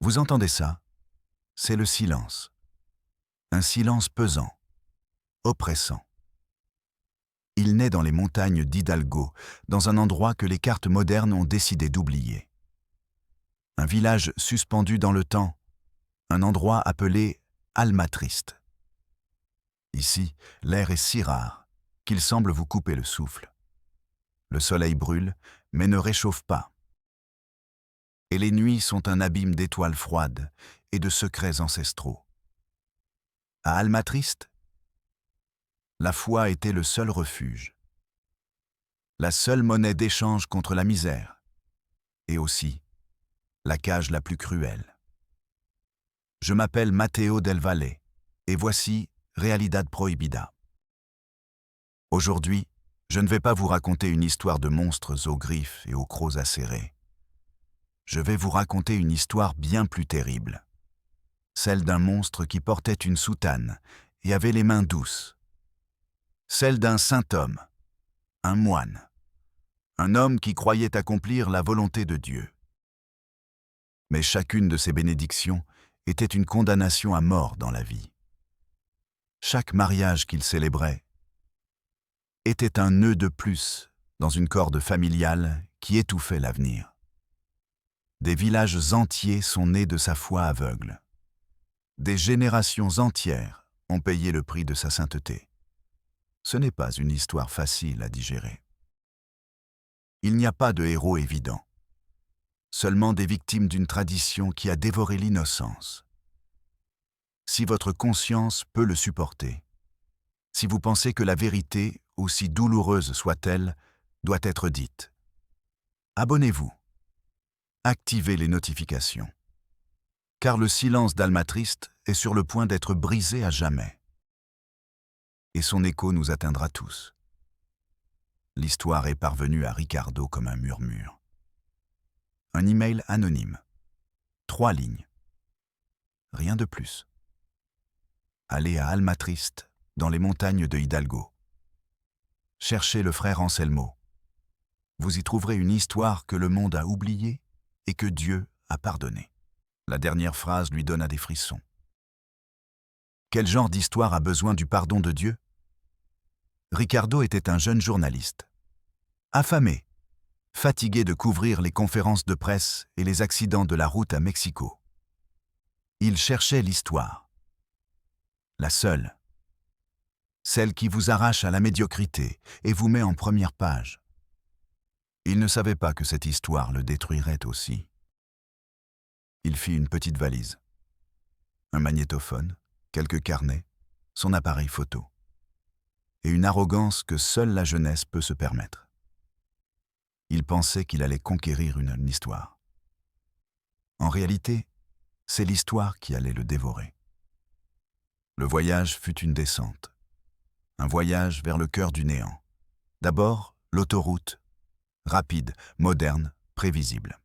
Vous entendez ça? C'est le silence. Un silence pesant, oppressant. Il naît dans les montagnes d'Hidalgo, dans un endroit que les cartes modernes ont décidé d'oublier. Un village suspendu dans le temps, un endroit appelé Almatriste. Ici, l'air est si rare qu'il semble vous couper le souffle. Le soleil brûle, mais ne réchauffe pas. Et les nuits sont un abîme d'étoiles froides et de secrets ancestraux. À Almatriste, la foi était le seul refuge, la seule monnaie d'échange contre la misère, et aussi la cage la plus cruelle. Je m'appelle Matteo Del Valle, et voici Realidad Prohibida. Aujourd'hui, je ne vais pas vous raconter une histoire de monstres aux griffes et aux crocs acérés. Je vais vous raconter une histoire bien plus terrible. Celle d'un monstre qui portait une soutane et avait les mains douces. Celle d'un saint homme, un moine. Un homme qui croyait accomplir la volonté de Dieu. Mais chacune de ces bénédictions était une condamnation à mort dans la vie. Chaque mariage qu'il célébrait était un nœud de plus dans une corde familiale qui étouffait l'avenir. Des villages entiers sont nés de sa foi aveugle. Des générations entières ont payé le prix de sa sainteté. Ce n'est pas une histoire facile à digérer. Il n'y a pas de héros évident, seulement des victimes d'une tradition qui a dévoré l'innocence. Si votre conscience peut le supporter, si vous pensez que la vérité, aussi douloureuse soit-elle, doit être dite, abonnez-vous, activez les notifications, car le silence d'Almatriste est sur le point d'être brisé à jamais. Et son écho nous atteindra tous. L'histoire est parvenue à Ricardo comme un murmure. Un email anonyme. 3 lignes. Rien de plus. Allez à Almatriste, dans les montagnes de Hidalgo. Cherchez le frère Anselmo. Vous y trouverez une histoire que le monde a oubliée et que Dieu a pardonnée. La dernière phrase lui donna des frissons. Quel genre d'histoire a besoin du pardon de Dieu? Ricardo était un jeune journaliste. Affamé, fatigué de couvrir les conférences de presse et les accidents de la route à Mexico. Il cherchait l'histoire. La seule. Celle qui vous arrache à la médiocrité et vous met en première page. Il ne savait pas que cette histoire le détruirait aussi. Il fit une petite valise. Un magnétophone, quelques carnets, son appareil photo. Et une arrogance que seule la jeunesse peut se permettre. Il pensait qu'il allait conquérir une histoire. En réalité, c'est l'histoire qui allait le dévorer. Le voyage fut une descente. Un voyage vers le cœur du néant. D'abord, l'autoroute, rapide, moderne, prévisible.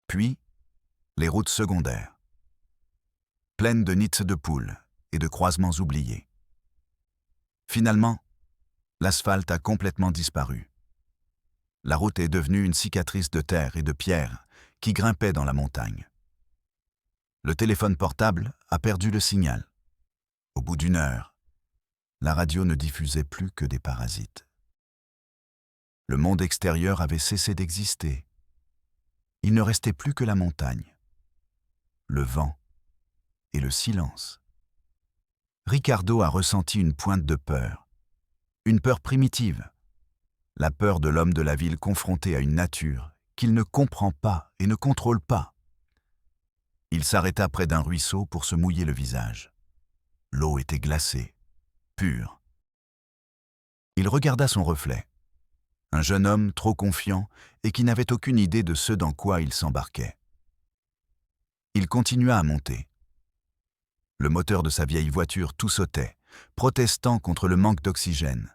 Puis, les routes secondaires, pleines de nids de poules et de croisements oubliés. Finalement, l'asphalte a complètement disparu. La route est devenue une cicatrice de terre et de pierre qui grimpait dans la montagne. Le téléphone portable a perdu le signal. Au bout d'1 heure, la radio ne diffusait plus que des parasites. Le monde extérieur avait cessé d'exister. Il ne restait plus que la montagne, le vent et le silence. Ricardo a ressenti une pointe de peur, une peur primitive, la peur de l'homme de la ville confronté à une nature qu'il ne comprend pas et ne contrôle pas. Il s'arrêta près d'un ruisseau pour se mouiller le visage. L'eau était glacée, pure. Il regarda son reflet, un jeune homme trop confiant et qui n'avait aucune idée de ce dans quoi il s'embarquait. Il continua à monter. Le moteur de sa vieille voiture tout sautait, protestant contre le manque d'oxygène.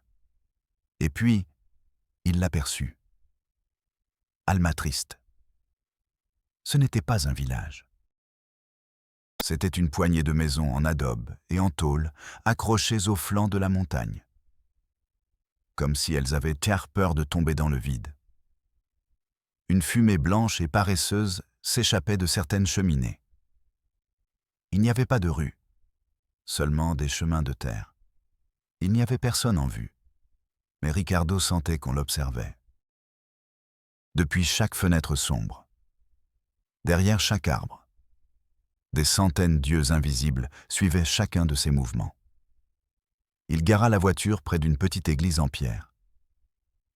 Et puis, il l'aperçut. Almatriste. Ce n'était pas un village. C'était une poignée de maisons en adobe et en tôle accrochées au flanc de la montagne. Comme si elles avaient peur de tomber dans le vide. Une fumée blanche et paresseuse s'échappaient de certaines cheminées. Il n'y avait pas de rue, seulement des chemins de terre. Il n'y avait personne en vue, mais Ricardo sentait qu'on l'observait. Depuis chaque fenêtre sombre, derrière chaque arbre, des centaines d'yeux invisibles suivaient chacun de ses mouvements. Il gara la voiture près d'une petite église en pierre,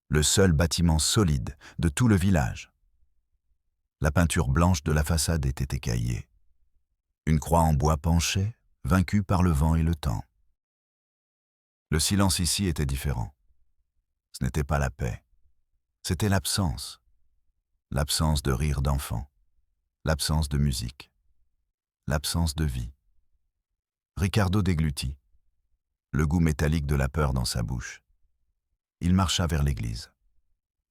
le seul bâtiment solide de tout le village. La peinture blanche de la façade était écaillée. Une croix en bois penchait, vaincue par le vent et le temps. Le silence ici était différent. Ce n'était pas la paix, c'était l'absence. L'absence de rire d'enfant, l'absence de musique, l'absence de vie. Ricardo déglutit, le goût métallique de la peur dans sa bouche. Il marcha vers l'église.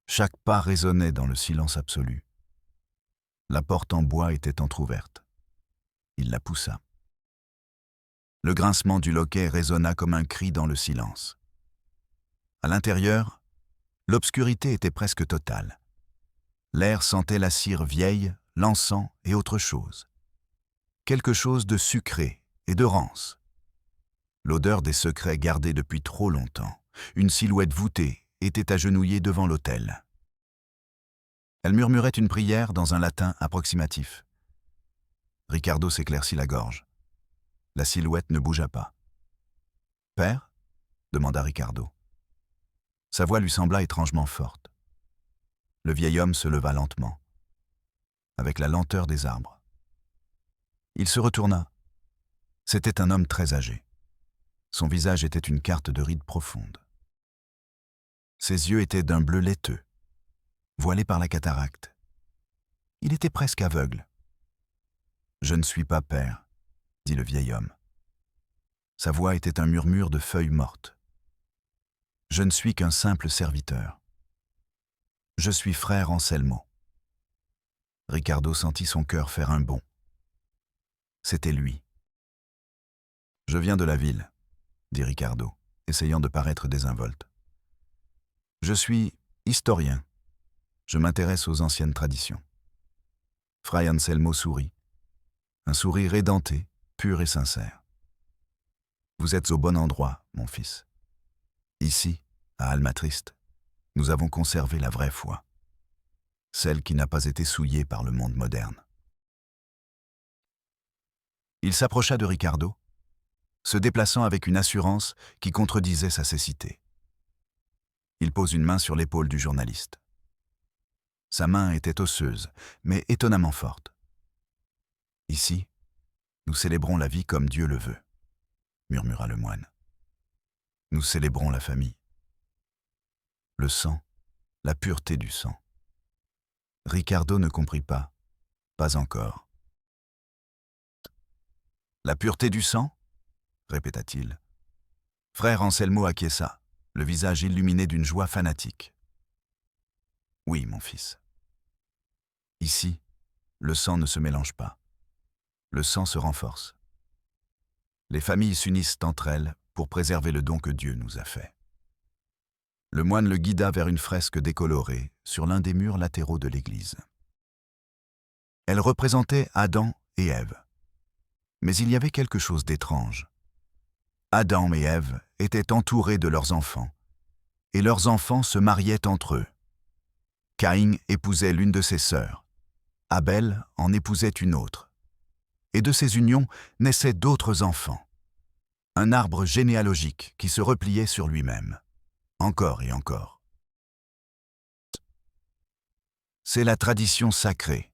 Chaque pas résonnait dans le silence absolu. La porte en bois était entr'ouverte. Il la poussa. Le grincement du loquet résonna comme un cri dans le silence. À l'intérieur, l'obscurité était presque totale. L'air sentait la cire vieille, l'encens et autre chose. Quelque chose de sucré et de rance. L'odeur des secrets gardés depuis trop longtemps. Une silhouette voûtée était agenouillée devant l'autel. Elle murmurait une prière dans un latin approximatif. Ricardo s'éclaircit la gorge. La silhouette ne bougea pas. « Père » demanda Ricardo. Sa voix lui sembla étrangement forte. Le vieil homme se leva lentement, avec la lenteur des arbres. Il se retourna. C'était un homme très âgé. Son visage était une carte de rides profondes. Ses yeux étaient d'un bleu laiteux, voilés par la cataracte. Il était presque aveugle. « Je ne suis pas père », dit le vieil homme. Sa voix était un murmure de feuilles mortes. « Je ne suis qu'un simple serviteur. Je suis frère Anselmo. » Ricardo sentit son cœur faire un bond. C'était lui. « Je viens de la ville », dit Ricardo, essayant de paraître désinvolte. « Je suis historien. Je m'intéresse aux anciennes traditions. » Fray Anselmo sourit. Un sourire édenté, pur et sincère. « Vous êtes au bon endroit, mon fils. Ici, à Almatriste, nous avons conservé la vraie foi, celle qui n'a pas été souillée par le monde moderne. » Il s'approcha de Ricardo, se déplaçant avec une assurance qui contredisait sa cécité. Il pose une main sur l'épaule du journaliste. Sa main était osseuse, mais étonnamment forte. « Ici, nous célébrons la vie comme Dieu le veut, » murmura le moine. « Nous célébrons la famille. Le sang, la pureté du sang. » Ricardo ne comprit pas encore. « La pureté du sang » répéta-t-il. Frère Anselmo acquiesça, le visage illuminé d'une joie fanatique. « Oui, mon fils. Ici, le sang ne se mélange pas. Le sang se renforce. Les familles s'unissent entre elles pour préserver le don que Dieu nous a fait. » Le moine le guida vers une fresque décolorée sur l'un des murs latéraux de l'église. Elle représentait Adam et Ève. Mais il y avait quelque chose d'étrange. Adam et Ève étaient entourés de leurs enfants, et leurs enfants se mariaient entre eux. Caïn épousait l'une de ses sœurs, Abel en épousait une autre, et de ces unions naissaient d'autres enfants. Un arbre généalogique qui se repliait sur lui-même. Encore et encore. « C'est la tradition sacrée »,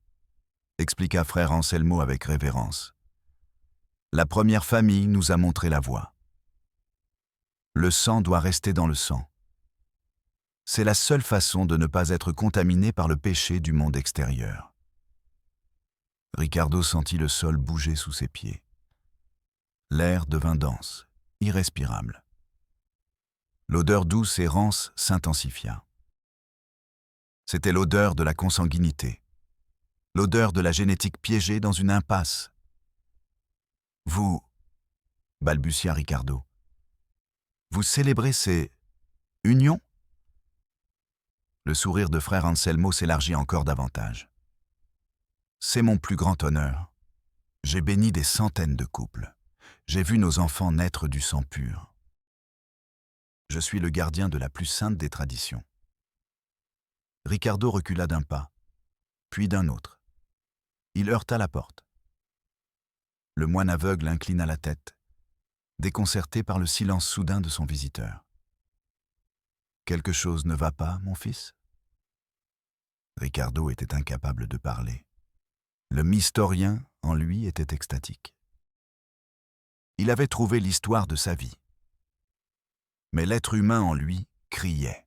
expliqua frère Anselmo avec révérence. « La première famille nous a montré la voie. Le sang doit rester dans le sang. C'est la seule façon de ne pas être contaminé par le péché du monde extérieur. » Ricardo sentit le sol bouger sous ses pieds. L'air devint dense, irrespirable. L'odeur douce et rance s'intensifia. C'était l'odeur de la consanguinité, l'odeur de la génétique piégée dans une impasse. « Vous, » balbutia Ricardo, « vous célébrez ces unions ?» Le sourire de frère Anselmo s'élargit encore davantage. C'est mon plus grand honneur. J'ai béni des centaines de couples. J'ai vu nos enfants naître du sang pur. Je suis le gardien de la plus sainte des traditions. Ricardo recula d'un pas, puis d'un autre. Il heurta la porte. Le moine aveugle inclina la tête, déconcerté par le silence soudain de son visiteur. « Quelque chose ne va pas, mon fils ?» Ricardo était incapable de parler. Le mystorien, en lui, était extatique. Il avait trouvé l'histoire de sa vie. Mais l'être humain en lui criait.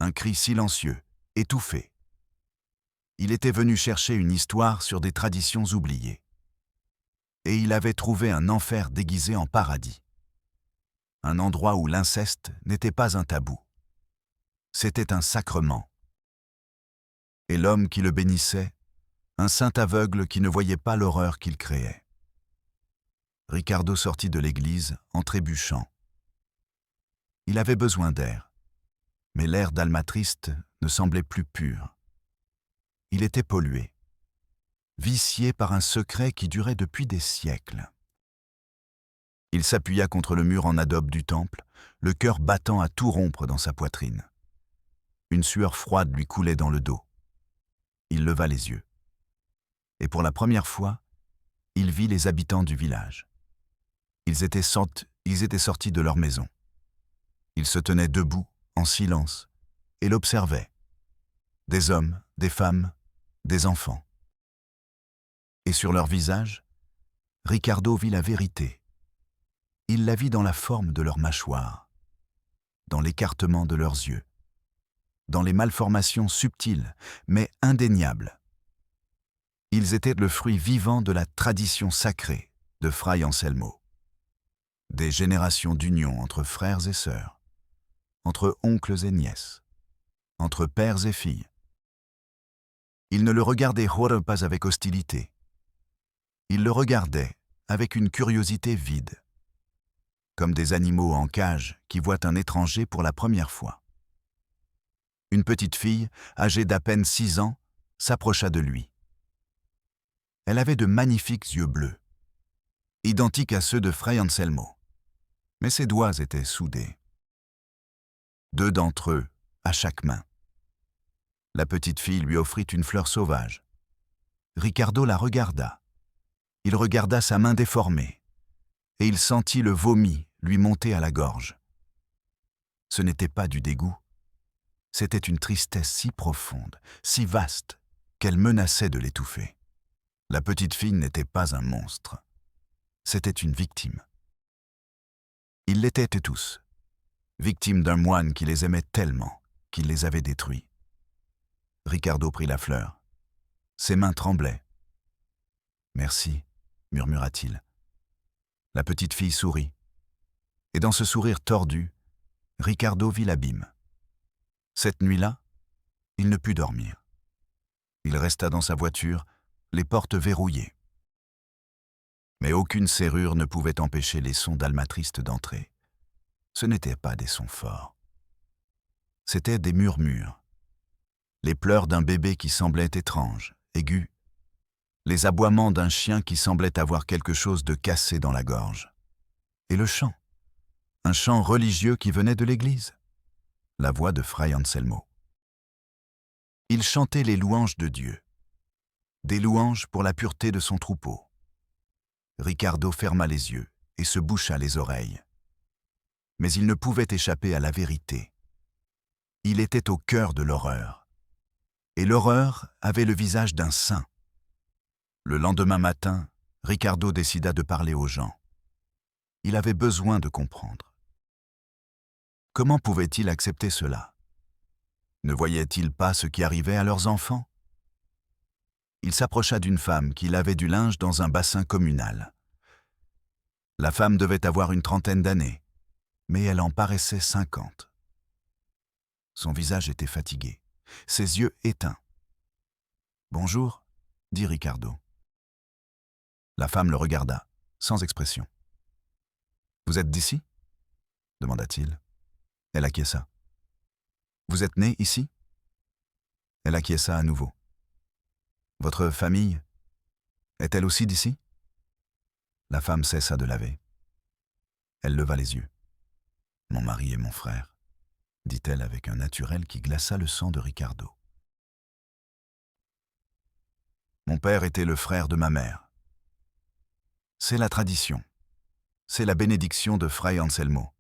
Un cri silencieux, étouffé. Il était venu chercher une histoire sur des traditions oubliées. Et il avait trouvé un enfer déguisé en paradis. Un endroit où l'inceste n'était pas un tabou. C'était un sacrement. Et l'homme qui le bénissait, un saint aveugle qui ne voyait pas l'horreur qu'il créait. Ricardo sortit de l'église en trébuchant. Il avait besoin d'air, mais l'air d'Almatriste ne semblait plus pur. Il était pollué, vicié par un secret qui durait depuis des siècles. Il s'appuya contre le mur en adobe du temple, le cœur battant à tout rompre dans sa poitrine. Une sueur froide lui coulait dans le dos. Il leva les yeux. Et pour la première fois, il vit les habitants du village. Ils étaient sortis de leur maison. Ils se tenaient debout, en silence, et l'observaient. Des hommes, des femmes, des enfants. Et sur leurs visages, Ricardo vit la vérité. Il la vit dans la forme de leurs mâchoires, dans l'écartement de leurs yeux, dans les malformations subtiles, mais indéniables. Ils étaient le fruit vivant de la tradition sacrée de Fray Anselmo. Des générations d'union entre frères et sœurs, entre oncles et nièces, entre pères et filles. Ils ne le regardaient pas avec hostilité. Ils le regardaient avec une curiosité vide, comme des animaux en cage qui voient un étranger pour la première fois. Une petite fille, âgée d'à peine 6 ans, s'approcha de lui. Elle avait de magnifiques yeux bleus, identiques à ceux de Fray Anselmo, mais ses doigts étaient soudés. 2 d'entre eux, à chaque main. La petite fille lui offrit une fleur sauvage. Ricardo la regarda. Il regarda sa main déformée, et il sentit le vomi lui monter à la gorge. Ce n'était pas du dégoût. C'était une tristesse si profonde, si vaste, qu'elle menaçait de l'étouffer. La petite fille n'était pas un monstre. C'était une victime. Ils l'étaient tous, victimes d'un moine qui les aimait tellement qu'il les avait détruits. Ricardo prit la fleur. Ses mains tremblaient. « Merci », murmura-t-il. La petite fille sourit. Et dans ce sourire tordu, Ricardo vit l'abîme. Cette nuit-là, il ne put dormir. Il resta dans sa voiture, les portes verrouillées. Mais aucune serrure ne pouvait empêcher les sons d'Almatriste d'entrer. Ce n'étaient pas des sons forts. C'étaient des murmures. Les pleurs d'un bébé qui semblait étrange, aigu. Les aboiements d'un chien qui semblait avoir quelque chose de cassé dans la gorge. Et le chant. Un chant religieux qui venait de l'église. La voix de Fray Anselmo. Il chantait les louanges de Dieu. Des louanges pour la pureté de son troupeau. Ricardo ferma les yeux et se boucha les oreilles. Mais il ne pouvait échapper à la vérité. Il était au cœur de l'horreur. Et l'horreur avait le visage d'un saint. Le lendemain matin, Ricardo décida de parler aux gens. Il avait besoin de comprendre. Comment pouvait-il accepter cela? Ne voyait-il pas ce qui arrivait à leurs enfants? Il s'approcha d'une femme qui lavait du linge dans un bassin communal. La femme devait avoir une 30aine d'années, mais elle en paraissait 50. Son visage était fatigué, ses yeux éteints. « Bonjour », dit Ricardo. La femme le regarda, sans expression. « Vous êtes d'ici » demanda-t-il. Elle acquiesça. « Vous êtes né ici » Elle acquiesça à nouveau. « Votre famille est-elle aussi d'ici? La femme cessa de laver. Elle leva les yeux. Mon mari et mon frère, dit-elle avec un naturel qui glaça le sang de Ricardo. Mon père était le frère de ma mère. C'est la tradition. C'est la bénédiction de Fray Anselmo.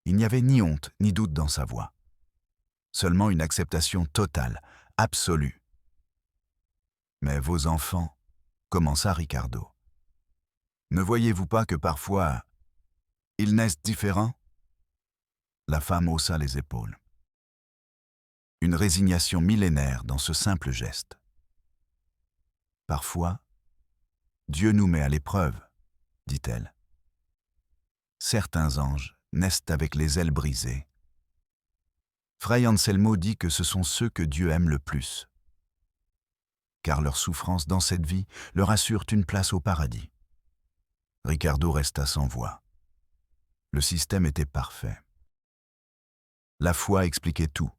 Il n'y avait ni honte ni doute dans sa voix. Seulement une acceptation totale, absolue. Mais vos enfants, commença Ricardo. Ne voyez-vous pas que parfois, ils naissent différents? La femme haussa les épaules. Une résignation millénaire dans ce simple geste. Parfois, Dieu nous met à l'épreuve, dit-elle. Certains anges naissent avec les ailes brisées. Fray Anselmo dit que ce sont ceux que Dieu aime le plus, car leurs souffrances dans cette vie leur assurent une place au paradis. Ricardo resta sans voix. Le système était parfait. La foi expliquait tout.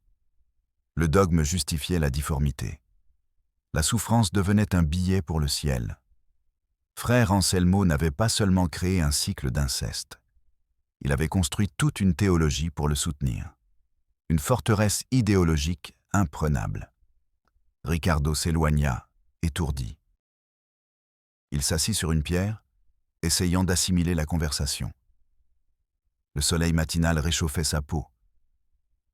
Le dogme justifiait la difformité. La souffrance devenait un billet pour le ciel. Frère Anselmo n'avait pas seulement créé un cycle d'inceste. Il avait construit toute une théologie pour le soutenir. Une forteresse idéologique imprenable. Ricardo s'éloigna, étourdi. Il s'assit sur une pierre, essayant d'assimiler la conversation. Le soleil matinal réchauffait sa peau.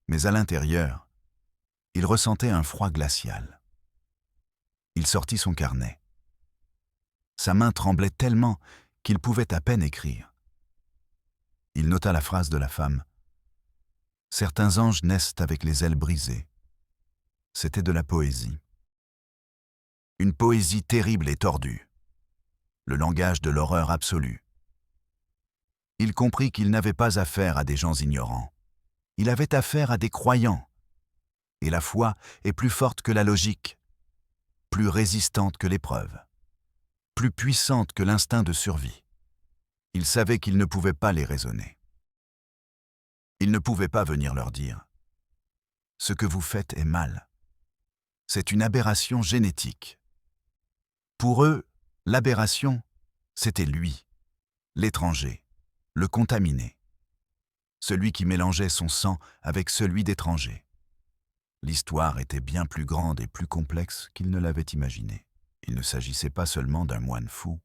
Mais à l'intérieur, il ressentait un froid glacial. Il sortit son carnet. Sa main tremblait tellement qu'il pouvait à peine écrire. Il nota la phrase de la femme. « Certains anges naissent avec les ailes brisées. » C'était de la poésie. Une poésie terrible et tordue. Le langage de l'horreur absolue. Il comprit qu'il n'avait pas affaire à des gens ignorants. Il avait affaire à des croyants. Et la foi est plus forte que la logique, plus résistante que l'épreuve, plus puissante que l'instinct de survie. Il savait qu'il ne pouvait pas les raisonner. Il ne pouvait pas venir leur dire « Ce que vous faites est mal. C'est une aberration génétique. » Pour eux, l'aberration, c'était lui, l'étranger, le contaminé, celui qui mélangeait son sang avec celui d'étranger. L'histoire était bien plus grande et plus complexe qu'il ne l'avait imaginé. Il ne s'agissait pas seulement d'un moine fou.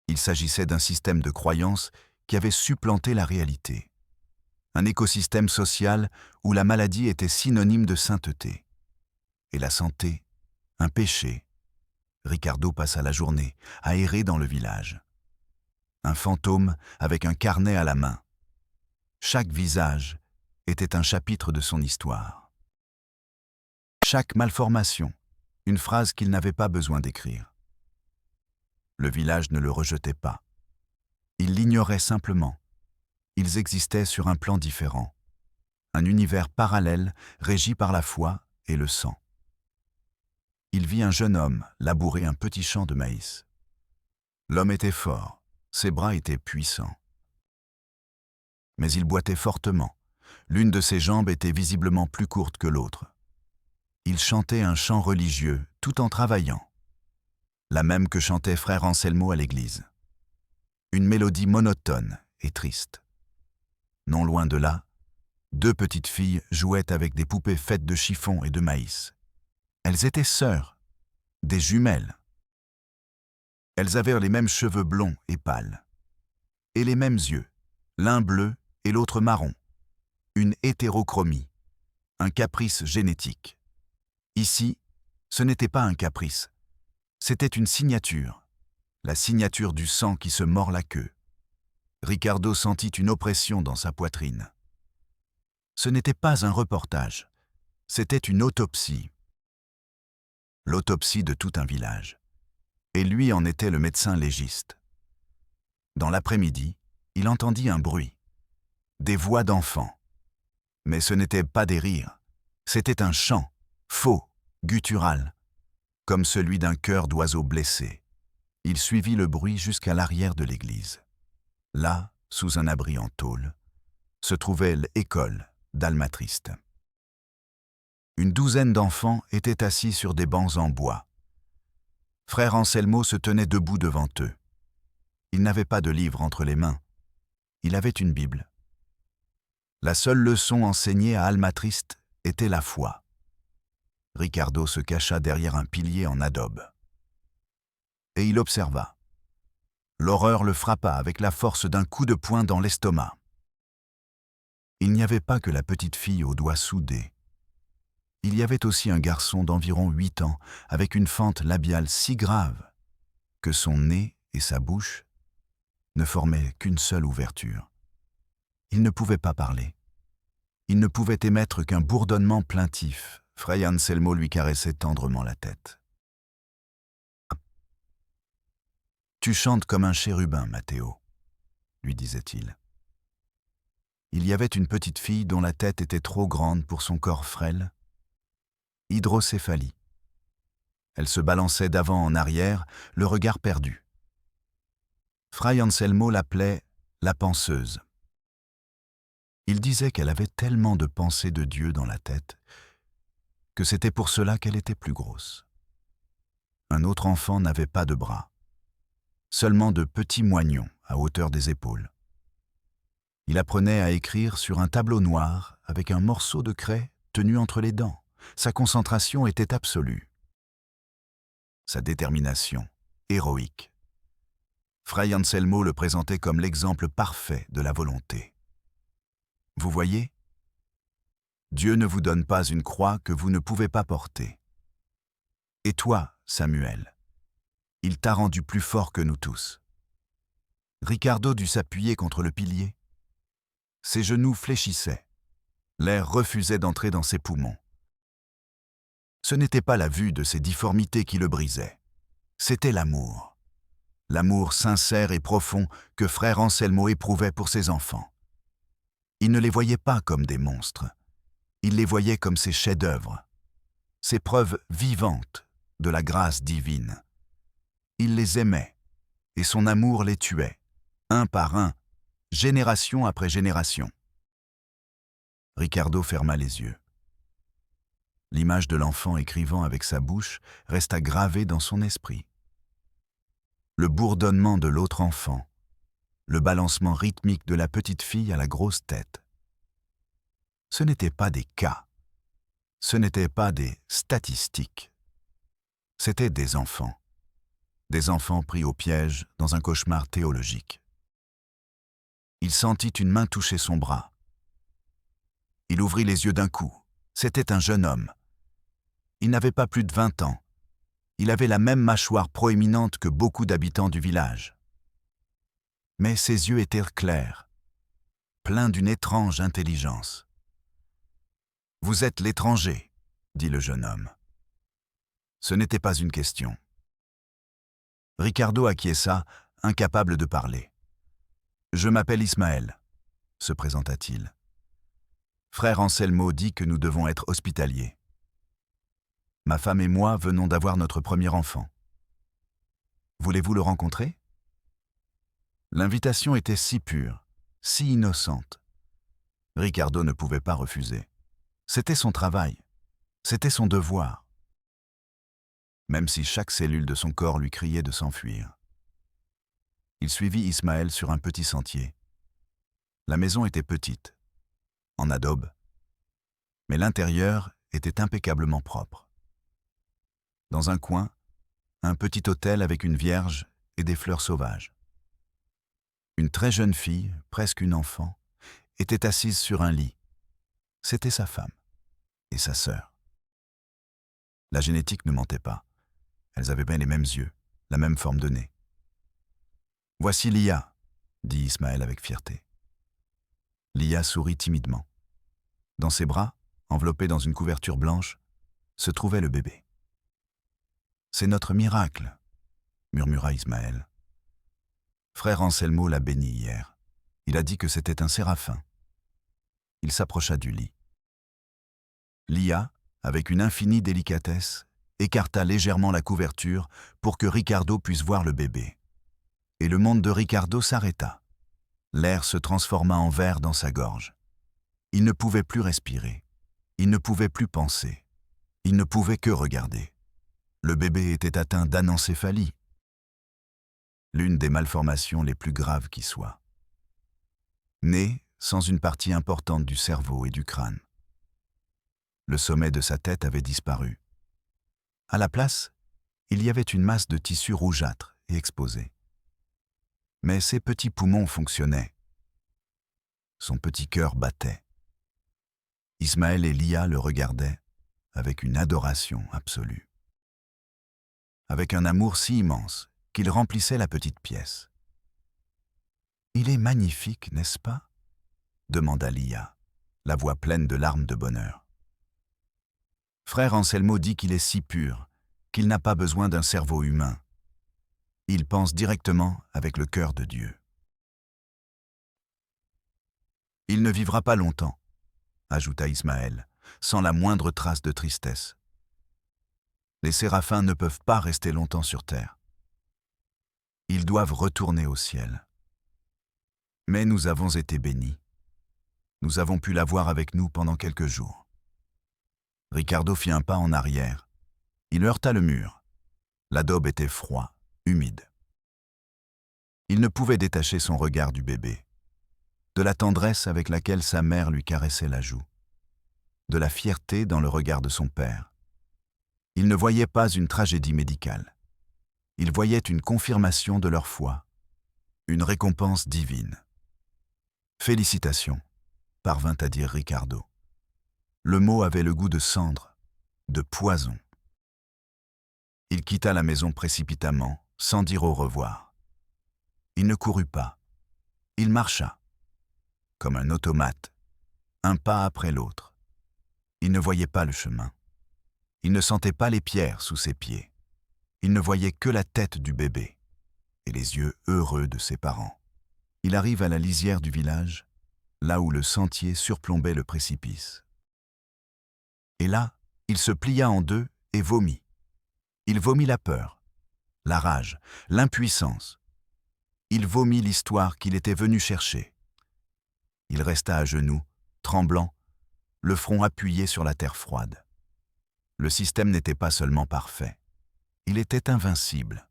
Il s'agissait d'un système de croyances qui avait supplanté la réalité. Un écosystème social où la maladie était synonyme de sainteté. Et la santé, un péché. Ricardo passa la journée à errer dans le village. Un fantôme avec un carnet à la main. Chaque visage était un chapitre de son histoire. Chaque malformation, une phrase qu'il n'avait pas besoin d'écrire. Le village ne le rejetait pas. Il l'ignorait simplement. Ils existaient sur un plan différent. Un univers parallèle régi par la foi et le sang. Il vit un jeune homme labourer un petit champ de maïs. L'homme était fort, ses bras étaient puissants. Mais il boitait fortement. L'une de ses jambes était visiblement plus courte que l'autre. Il chantait un chant religieux tout en travaillant. La même que chantait frère Anselmo à l'église. Une mélodie monotone et triste. Non loin de là, deux petites filles jouaient avec des poupées faites de chiffon et de maïs. Elles étaient sœurs, des jumelles. Elles avaient les mêmes cheveux blonds et pâles, et les mêmes yeux, l'un bleu et l'autre marron. Une hétérochromie, un caprice génétique. Ici, ce n'était pas un caprice, c'était une signature, la signature du sang qui se mord la queue. Ricardo sentit une oppression dans sa poitrine. Ce n'était pas un reportage, c'était une autopsie. L'autopsie de tout un village. Et lui en était le médecin légiste. Dans l'après-midi, il entendit un bruit. Des voix d'enfants. Mais ce n'était pas des rires, c'était un chant, faux, guttural, comme celui d'un chœur d'oiseaux blessés. Il suivit le bruit jusqu'à l'arrière de l'église. Là, sous un abri en tôle, se trouvait l'école d'Almatriste. Une douzaine d'enfants étaient assis sur des bancs en bois. Frère Anselmo se tenait debout devant eux. Il n'avait pas de livre entre les mains. Il avait une Bible. La seule leçon enseignée à Almatriste était la foi. Ricardo se cacha derrière un pilier en adobe. Et il observa. L'horreur le frappa avec la force d'un coup de poing dans l'estomac. Il n'y avait pas que la petite fille aux doigts soudés. Il y avait aussi un garçon d'environ 8 ans, avec une fente labiale si grave que son nez et sa bouche ne formaient qu'une seule ouverture. Il ne pouvait pas parler. Il ne pouvait émettre qu'un bourdonnement plaintif. Fray Anselmo lui caressait tendrement la tête. « Tu chantes comme un chérubin, Matteo, » lui disait-il. Il y avait une petite fille dont la tête était trop grande pour son corps frêle. Hydrocéphalie. Elle se balançait d'avant en arrière, le regard perdu. Fray Anselmo l'appelait la penseuse. Il disait qu'elle avait tellement de pensées de Dieu dans la tête que c'était pour cela qu'elle était plus grosse. Un autre enfant n'avait pas de bras, seulement de petits moignons à hauteur des épaules. Il apprenait à écrire sur un tableau noir avec un morceau de craie tenu entre les dents. Sa concentration était absolue. Sa détermination, héroïque. Fray Anselmo le présentait comme l'exemple parfait de la volonté. Vous voyez, Dieu ne vous donne pas une croix que vous ne pouvez pas porter. Et toi, Samuel, il t'a rendu plus fort que nous tous. Ricardo dut s'appuyer contre le pilier. Ses genoux fléchissaient. L'air refusait d'entrer dans ses poumons. Ce n'était pas la vue de ses difformités qui le brisait. C'était l'amour. L'amour sincère et profond que frère Anselmo éprouvait pour ses enfants. Il ne les voyait pas comme des monstres. Il les voyait comme ses chefs-d'œuvre, ses preuves vivantes de la grâce divine. Il les aimait, et son amour les tuait, un par un, génération après génération. Ricardo ferma les yeux. L'image de l'enfant écrivant avec sa bouche resta gravée dans son esprit. Le bourdonnement de l'autre enfant, le balancement rythmique de la petite fille à la grosse tête. Ce n'étaient pas des cas, ce n'étaient pas des statistiques. C'étaient des enfants pris au piège dans un cauchemar théologique. Il sentit une main toucher son bras. Il ouvrit les yeux d'un coup. C'était un jeune homme. Il n'avait pas plus de 20 ans. Il avait la même mâchoire proéminente que beaucoup d'habitants du village. Mais ses yeux étaient clairs, pleins d'une étrange intelligence. « Vous êtes l'étranger, » dit le jeune homme. Ce n'était pas une question. Ricardo acquiesça, incapable de parler. « Je m'appelle Ismaël, » se présenta-t-il. « Frère Anselmo dit que nous devons être hospitaliers. Ma femme et moi venons d'avoir notre premier enfant. Voulez-vous le rencontrer ?» L'invitation était si pure, si innocente. Ricardo ne pouvait pas refuser. C'était son travail, c'était son devoir. Même si chaque cellule de son corps lui criait de s'enfuir. Il suivit Ismaël sur un petit sentier. La maison était petite, en adobe, mais l'intérieur était impeccablement propre. Dans un coin, un petit autel avec une vierge et des fleurs sauvages. Une très jeune fille, presque une enfant, était assise sur un lit. C'était sa femme et sa sœur. La génétique ne mentait pas. Elles avaient bien les mêmes yeux, la même forme de nez. « Voici Lia », dit Ismaël avec fierté. Lia sourit timidement. Dans ses bras, enveloppé dans une couverture blanche, se trouvait le bébé. « C'est notre miracle », murmura Ismaël. Frère Anselmo l'a béni hier. Il a dit que c'était un séraphin. Il s'approcha du lit. Lia, avec une infinie délicatesse, écarta légèrement la couverture pour que Ricardo puisse voir le bébé. Et le monde de Ricardo s'arrêta. L'air se transforma en verre dans sa gorge. Il ne pouvait plus respirer. Il ne pouvait plus penser. Il ne pouvait que regarder. Le bébé était atteint d'anencéphalie, l'une des malformations les plus graves qui soient. Né sans une partie importante du cerveau et du crâne. Le sommet de sa tête avait disparu. À la place, il y avait une masse de tissu rougeâtre et exposé. Mais ses petits poumons fonctionnaient. Son petit cœur battait. Ismaël et Lia le regardaient avec une adoration absolue. Avec un amour si immense qu'il remplissait la petite pièce. « Il est magnifique, n'est-ce pas ?» demanda Lia, la voix pleine de larmes de bonheur. Frère Anselmo dit qu'il est si pur, qu'il n'a pas besoin d'un cerveau humain. Il pense directement avec le cœur de Dieu. Il ne vivra pas longtemps, ajouta Ismaël, sans la moindre trace de tristesse. Les séraphins ne peuvent pas rester longtemps sur terre. Ils doivent retourner au ciel. Mais nous avons été bénis. Nous avons pu l'avoir avec nous pendant quelques jours. Ricardo fit un pas en arrière. Il heurta le mur. L'adobe était froid, humide. Il ne pouvait détacher son regard du bébé, de la tendresse avec laquelle sa mère lui caressait la joue, de la fierté dans le regard de son père. Il ne voyait pas une tragédie médicale. Il voyait une confirmation de leur foi, une récompense divine. « Félicitations », parvint à dire Ricardo. Le mot avait le goût de cendre, de poison. Il quitta la maison précipitamment, sans dire au revoir. Il ne courut pas. Il marcha, comme un automate, un pas après l'autre. Il ne voyait pas le chemin. Il ne sentait pas les pierres sous ses pieds. Il ne voyait que la tête du bébé et les yeux heureux de ses parents. Il arrive à la lisière du village, là où le sentier surplombait le précipice. Et là, il se plia en deux et vomit. Il vomit la peur, la rage, l'impuissance. Il vomit l'histoire qu'il était venu chercher. Il resta à genoux, tremblant, le front appuyé sur la terre froide. Le système n'était pas seulement parfait, il était invincible.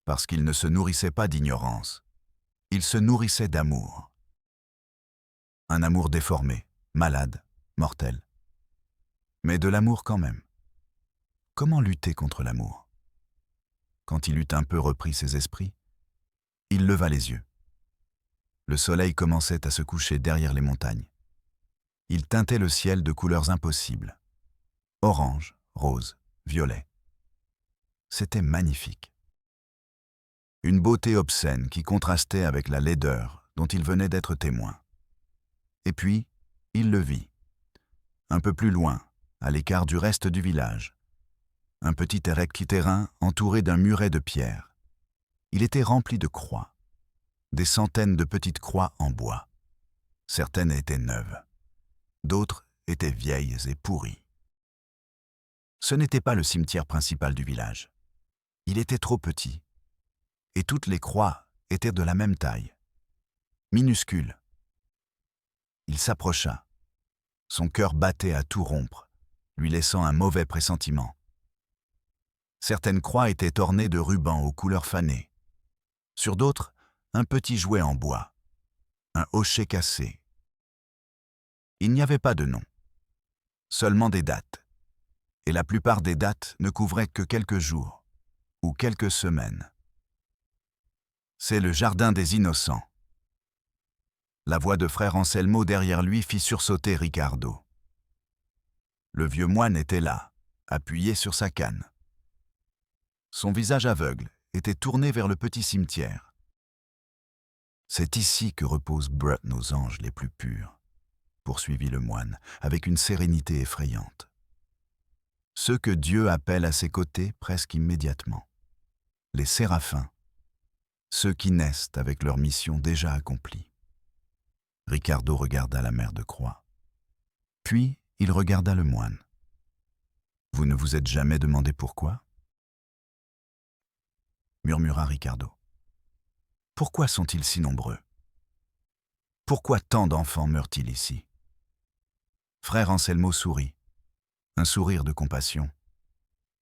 Parce qu'il ne se nourrissait pas d'ignorance, il se nourrissait d'amour. Un amour déformé, malade, mortel. Mais de l'amour quand même. Comment lutter contre l'amour? Quand il eut un peu repris ses esprits, il leva les yeux. Le soleil commençait à se coucher derrière les montagnes. Il teintait le ciel de couleurs impossibles. Orange, rose, violet. C'était magnifique. Une beauté obscène qui contrastait avec la laideur dont il venait d'être témoin. Et puis, il le vit. Un peu plus loin, à l'écart du reste du village. Un petit érecliterrain entouré d'un muret de pierre. Il était rempli de croix. Des centaines de petites croix en bois. Certaines étaient neuves. D'autres étaient vieilles et pourries. Ce n'était pas le cimetière principal du village. Il était trop petit. Et toutes les croix étaient de la même taille. Minuscules. Il s'approcha. Son cœur battait à tout rompre, lui laissant un mauvais pressentiment. Certaines croix étaient ornées de rubans aux couleurs fanées. Sur d'autres, un petit jouet en bois, un hochet cassé. Il n'y avait pas de nom, seulement des dates. Et la plupart des dates ne couvraient que quelques jours ou quelques semaines. C'est le jardin des innocents. La voix de frère Anselmo derrière lui fit sursauter Ricardo. Le vieux moine était là, appuyé sur sa canne. Son visage aveugle était tourné vers le petit cimetière. C'est ici que reposent nos anges les plus purs, poursuivit le moine, avec une sérénité effrayante. Ceux que Dieu appelle à ses côtés presque immédiatement. Les séraphins, ceux qui naissent avec leur mission déjà accomplie. Ricardo regarda la mère de croix. Puis, il regarda le moine. « Vous ne vous êtes jamais demandé pourquoi ?» murmura Ricardo. « Pourquoi sont-ils si nombreux? Pourquoi tant d'enfants meurent-ils ici ?» Frère Anselmo sourit. un sourire de compassion,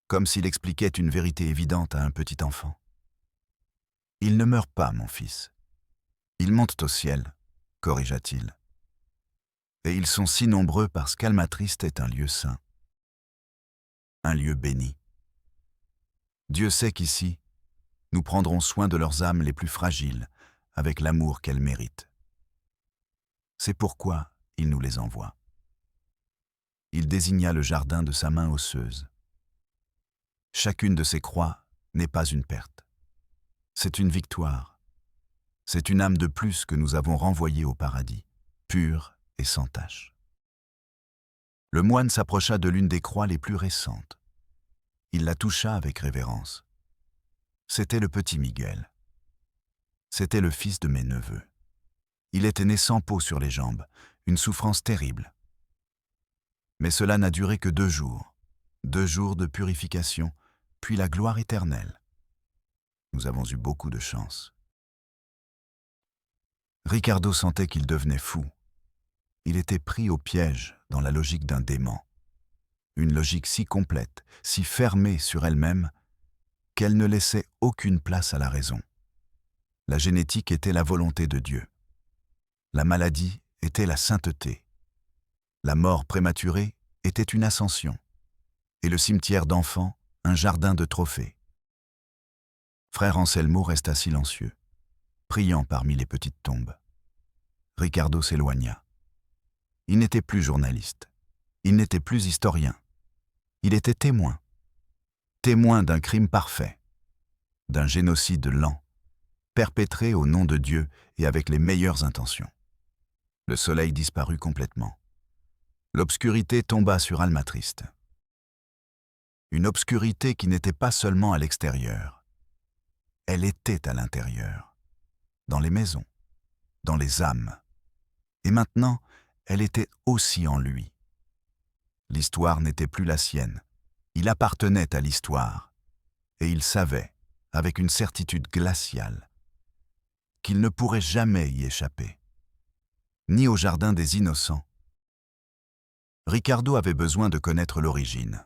comme s'il expliquait une vérité évidente à un petit enfant. « Ils ne meurent pas, mon fils. Ils montent au ciel, corrigea-t-il. Et ils sont si nombreux parce qu'Almatriste est un lieu saint, un lieu béni. Dieu sait qu'ici, nous prendrons soin de leurs âmes les plus fragiles, avec l'amour qu'elles méritent. C'est pourquoi il nous les envoie. » Il désigna le jardin de sa main osseuse. Chacune de ces croix n'est pas une perte. C'est une victoire. C'est une âme de plus que nous avons renvoyée au paradis, pure et sans tache. Le moine s'approcha de l'une des croix les plus récentes. Il la toucha avec révérence. C'était le petit Miguel. C'était le fils de mes neveux. Il était né sans peau sur les jambes, une souffrance terrible. Mais cela n'a duré que 2 jours. 2 jours de purification, puis la gloire éternelle. Nous avons eu beaucoup de chance. Ricardo sentait qu'il devenait fou. Il était pris au piège dans la logique d'un dément. Une logique si complète, si fermée sur elle-même, qu'elle ne laissait aucune place à la raison. La génétique était la volonté de Dieu. La maladie était la sainteté. La mort prématurée était une ascension. Et le cimetière d'enfants, un jardin de trophées. Frère Anselmo resta silencieux, priant parmi les petites tombes. Ricardo s'éloigna. Il n'était plus journaliste. Il n'était plus historien. Il était témoin. Témoin d'un crime parfait, d'un génocide lent, perpétré au nom de Dieu et avec les meilleures intentions. Le soleil disparut complètement. L'obscurité tomba sur Almatriste. Une obscurité qui n'était pas seulement à l'extérieur. Elle était à l'intérieur, dans les maisons, dans les âmes. Et maintenant, elle était aussi en lui. L'histoire n'était plus la sienne. Il appartenait à l'histoire. Et il savait, avec une certitude glaciale, qu'il ne pourrait jamais y échapper. Ni au jardin des innocents. Ricardo avait besoin de connaître l'origine.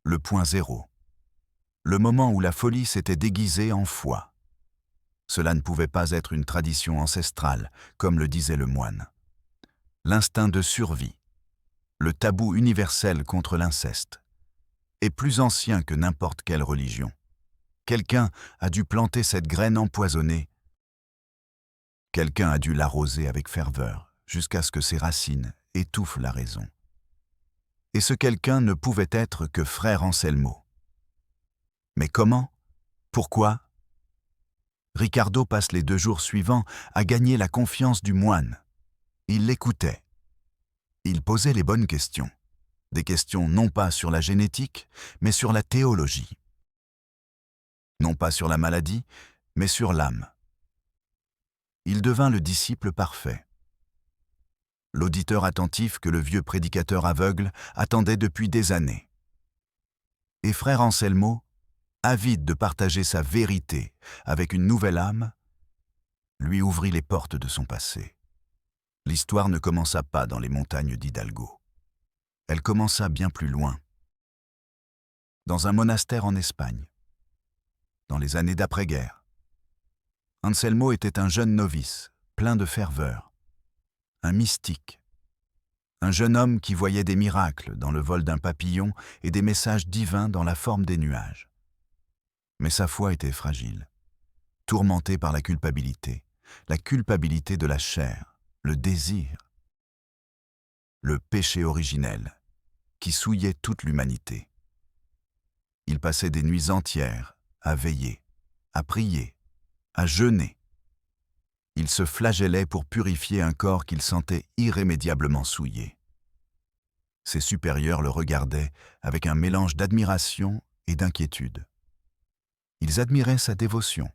Le point zéro. Le moment où la folie s'était déguisée en foi. Cela ne pouvait pas être une tradition ancestrale, comme le disait le moine. L'instinct de survie, le tabou universel contre l'inceste, est plus ancien que n'importe quelle religion. Quelqu'un a dû planter cette graine empoisonnée. Quelqu'un a dû l'arroser avec ferveur, jusqu'à ce que ses racines étouffent la raison. Et ce quelqu'un ne pouvait être que frère Anselmo. Mais comment? Pourquoi? Ricardo passe les 2 jours suivants à gagner la confiance du moine. Il l'écoutait. Il posait les bonnes questions. Des questions non pas sur la génétique, mais sur la théologie. Non pas sur la maladie, mais sur l'âme. Il devint le disciple parfait. L'auditeur attentif que le vieux prédicateur aveugle attendait depuis des années. Et frère Anselmo, avide de partager sa vérité avec une nouvelle âme, lui ouvrit les portes de son passé. L'histoire ne commença pas dans les montagnes d'Hidalgo. Elle commença bien plus loin, dans un monastère en Espagne, dans les années d'après-guerre. Anselmo était un jeune novice, plein de ferveur, un mystique, un jeune homme qui voyait des miracles dans le vol d'un papillon et des messages divins dans la forme des nuages. Mais sa foi était fragile, tourmentée par la culpabilité de la chair, le désir, le péché originel qui souillait toute l'humanité. Il passait des nuits entières à veiller, à prier, à jeûner. Il se flagellait pour purifier un corps qu'il sentait irrémédiablement souillé. Ses supérieurs le regardaient avec un mélange d'admiration et d'inquiétude. Ils admiraient sa dévotion.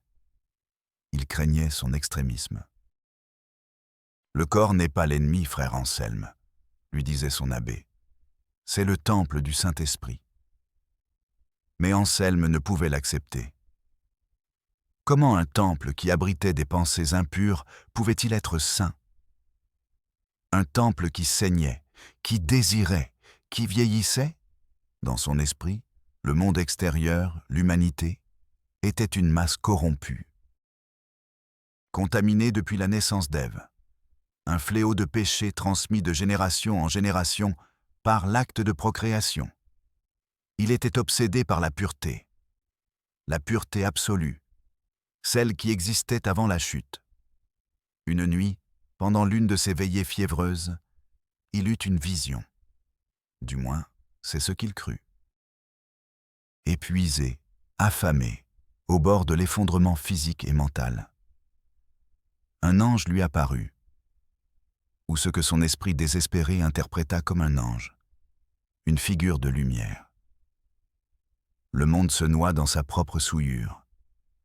Ils craignaient son extrémisme. « Le corps n'est pas l'ennemi, frère Anselme, » lui disait son abbé. « C'est le temple du Saint-Esprit. » Mais Anselme ne pouvait l'accepter. Comment un temple qui abritait des pensées impures pouvait-il être saint? Un temple qui saignait, qui désirait, qui vieillissait. Dans son esprit, le monde extérieur, l'humanité, était une masse corrompue. Contaminée depuis la naissance d'Ève. Un fléau de péché transmis de génération en génération par l'acte de procréation. Il était obsédé par la pureté absolue, celle qui existait avant la chute. Une nuit, pendant l'une de ses veillées fiévreuses, il eut une vision. Du moins, c'est ce qu'il crut. Épuisé, affamé, au bord de l'effondrement physique et mental, un ange lui apparut, ou ce que son esprit désespéré interpréta comme un ange, une figure de lumière. Le monde se noie dans sa propre souillure,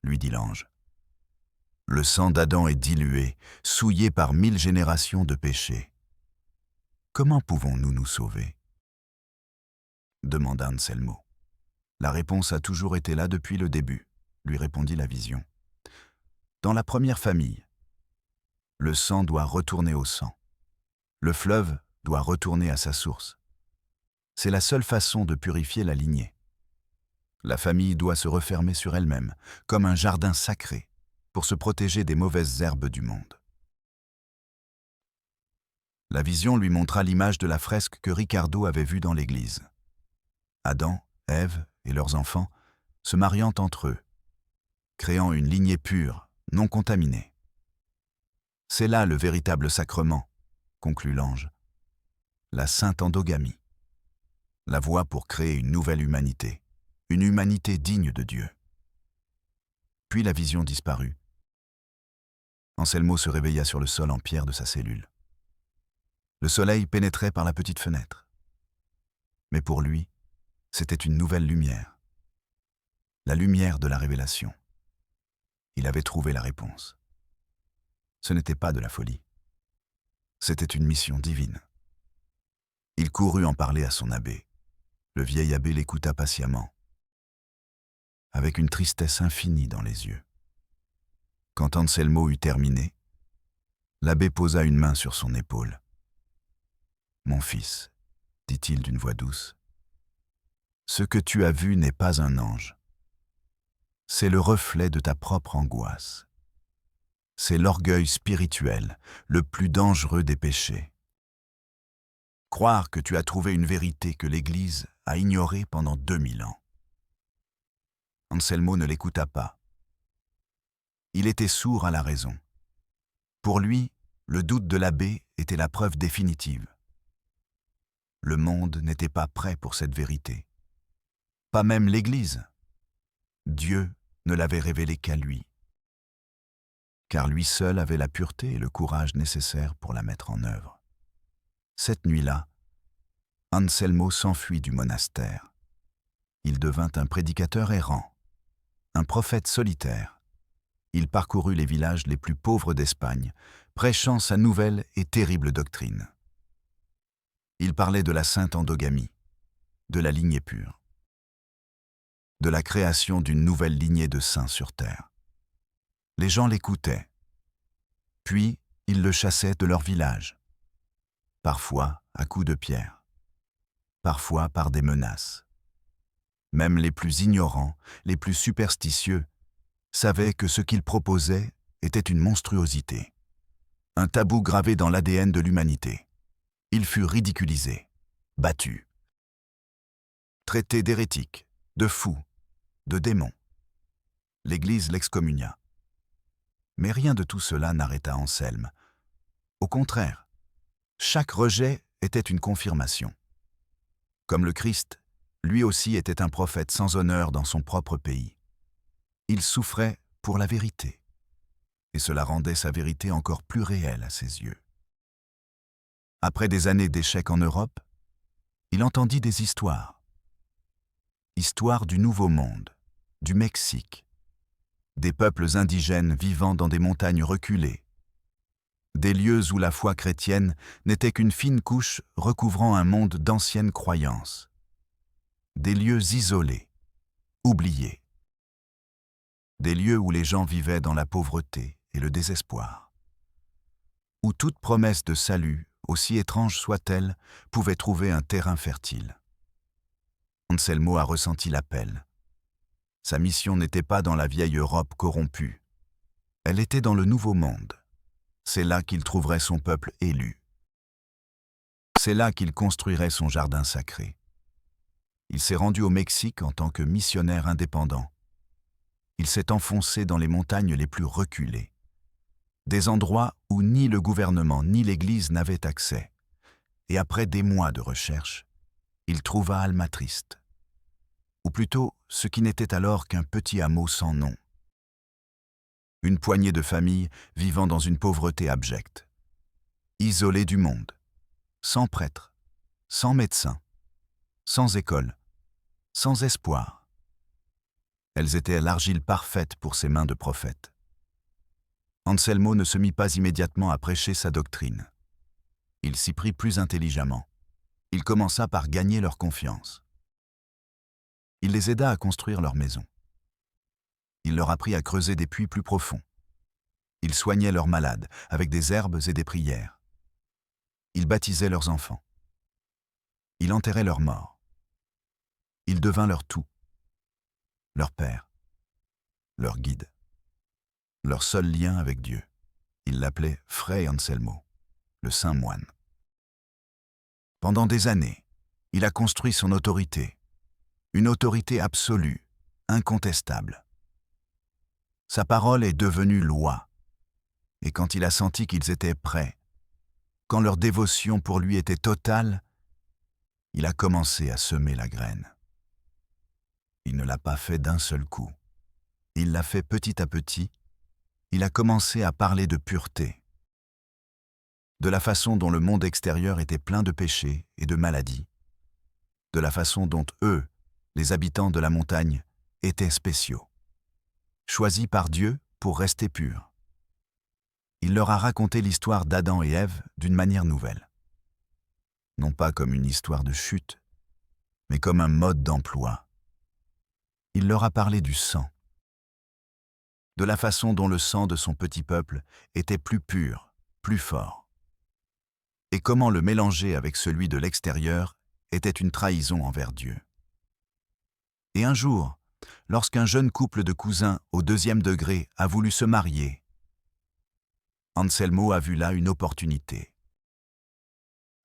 lui dit l'ange. Le sang d'Adam est dilué, souillé par 1000 générations de péchés. Comment pouvons-nous nous sauver ? Demanda Anselmo. La réponse a toujours été là depuis le début, lui répondit la vision. Dans la première famille, le sang doit retourner au sang. Le fleuve doit retourner à sa source. C'est la seule façon de purifier la lignée. La famille doit se refermer sur elle-même, comme un jardin sacré, pour se protéger des mauvaises herbes du monde. La vision lui montra l'image de la fresque que Ricardo avait vue dans l'église. Adam, Ève et leurs enfants se mariant entre eux, créant une lignée pure, non contaminée. C'est là le véritable sacrement, conclut l'ange, la sainte endogamie, la voie pour créer une nouvelle humanité, une humanité digne de Dieu. Puis la vision disparut. Anselmo se réveilla sur le sol en pierre de sa cellule. Le soleil pénétrait par la petite fenêtre. Mais pour lui, c'était une nouvelle lumière. La lumière de la révélation. Il avait trouvé la réponse. Ce n'était pas de la folie. C'était une mission divine. Il courut en parler à son abbé. Le vieil abbé l'écouta patiemment, avec une tristesse infinie dans les yeux. Quand Anselmo eut terminé, l'abbé posa une main sur son épaule. « Mon fils, dit-il d'une voix douce, ce que tu as vu n'est pas un ange. C'est le reflet de ta propre angoisse. C'est l'orgueil spirituel, le plus dangereux des péchés. Croire que tu as trouvé une vérité que l'Église a ignorée pendant 2000 ans. » Anselmo ne l'écouta pas. Il était sourd à la raison. Pour lui, le doute de l'abbé était la preuve définitive. Le monde n'était pas prêt pour cette vérité. Pas même l'Église. Dieu ne l'avait révélée qu'à lui. Car lui seul avait la pureté et le courage nécessaires pour la mettre en œuvre. Cette nuit-là, Anselmo s'enfuit du monastère. Il devint un prédicateur errant, un prophète solitaire. Il parcourut les villages les plus pauvres d'Espagne, prêchant sa nouvelle et terrible doctrine. Il parlait de la sainte endogamie, de la lignée pure, de la création d'une nouvelle lignée de saints sur terre. Les gens l'écoutaient, puis ils le chassaient de leur village, parfois à coups de pierre, parfois par des menaces. Même les plus ignorants, les plus superstitieux, savaient que ce qu'il proposait était une monstruosité, un tabou gravé dans l'ADN de l'humanité. Il fut ridiculisé, battu, traité d'hérétique, de fou, de démon. L'Église l'excommunia. Mais rien de tout cela n'arrêta Anselme. Au contraire, chaque rejet était une confirmation. Comme le Christ, lui aussi était un prophète sans honneur dans son propre pays. Il souffrait pour la vérité, et cela rendait sa vérité encore plus réelle à ses yeux. Après des années d'échecs en Europe, il entendit des histoires. Histoires du Nouveau Monde, du Mexique, des peuples indigènes vivant dans des montagnes reculées, des lieux où la foi chrétienne n'était qu'une fine couche recouvrant un monde d'anciennes croyances, des lieux isolés, oubliés, des lieux où les gens vivaient dans la pauvreté et le désespoir, où toute promesse de salut aussi étrange soit-elle, pouvait trouver un terrain fertile. Anselmo a ressenti l'appel. Sa mission n'était pas dans la vieille Europe corrompue. Elle était dans le Nouveau Monde. C'est là qu'il trouverait son peuple élu. C'est là qu'il construirait son jardin sacré. Il s'est rendu au Mexique en tant que missionnaire indépendant. Il s'est enfoncé dans les montagnes les plus reculées, des endroits où ni le gouvernement ni l'Église n'avaient accès. Et après des mois de recherche, il trouva Almatriste, ou plutôt ce qui n'était alors qu'un petit hameau sans nom. Une poignée de familles vivant dans une pauvreté abjecte, isolées du monde, sans prêtre, sans médecin, sans école, sans espoir. Elles étaient l'argile parfaite pour ses mains de prophète. Anselmo ne se mit pas immédiatement à prêcher sa doctrine. Il s'y prit plus intelligemment. Il commença par gagner leur confiance. Il les aida à construire leur maison. Il leur apprit à creuser des puits plus profonds. Il soignait leurs malades avec des herbes et des prières. Il baptisait leurs enfants. Il enterrait leurs morts. Il devint leur tout, leur père, leur guide, leur seul lien avec Dieu. Il l'appelait Fray Anselmo, le saint moine. Pendant des années, il a construit son autorité, une autorité absolue, incontestable. Sa parole est devenue loi, et quand il a senti qu'ils étaient prêts, quand leur dévotion pour lui était totale, il a commencé à semer la graine. Il ne l'a pas fait d'un seul coup. Il l'a fait petit à petit. Il a commencé à parler de pureté, de la façon dont le monde extérieur était plein de péchés et de maladies, de la façon dont eux, les habitants de la montagne, étaient spéciaux, choisis par Dieu pour rester purs. Il leur a raconté l'histoire d'Adam et Ève d'une manière nouvelle. Non pas comme une histoire de chute, mais comme un mode d'emploi. Il leur a parlé du sang, de la façon dont le sang de son petit peuple était plus pur, plus fort, et comment le mélanger avec celui de l'extérieur était une trahison envers Dieu. Et un jour, lorsqu'un jeune couple de cousins au 2e degré a voulu se marier, Anselmo a vu là une opportunité.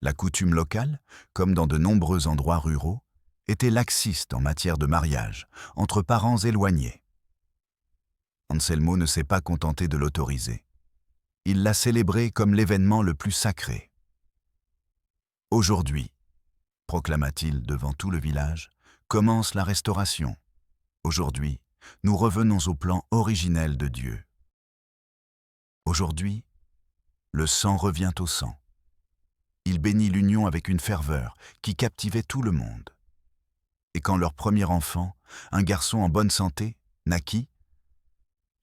La coutume locale, comme dans de nombreux endroits ruraux, était laxiste en matière de mariage entre parents éloignés. Anselmo ne s'est pas contenté de l'autoriser. Il l'a célébré comme l'événement le plus sacré. Aujourd'hui, proclama-t-il devant tout le village, commence la restauration. Aujourd'hui, nous revenons au plan originel de Dieu. Aujourd'hui, le sang revient au sang. Il bénit l'union avec une ferveur qui captivait tout le monde. Et quand leur premier enfant, un garçon en bonne santé, naquit,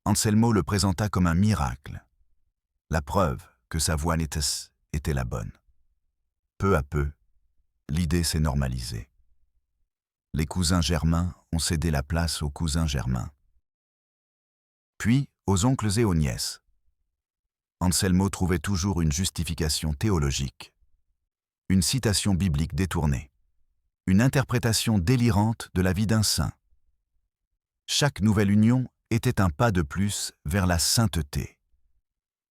Anselmo le présenta comme un miracle, la preuve que sa voie était la bonne. Peu à peu, l'idée s'est normalisée. Les cousins germains ont cédé la place aux cousins germains. Puis aux oncles et aux nièces. Anselmo trouvait toujours une justification théologique, une citation biblique détournée, une interprétation délirante de la vie d'un saint. Chaque nouvelle union était un pas de plus vers la sainteté.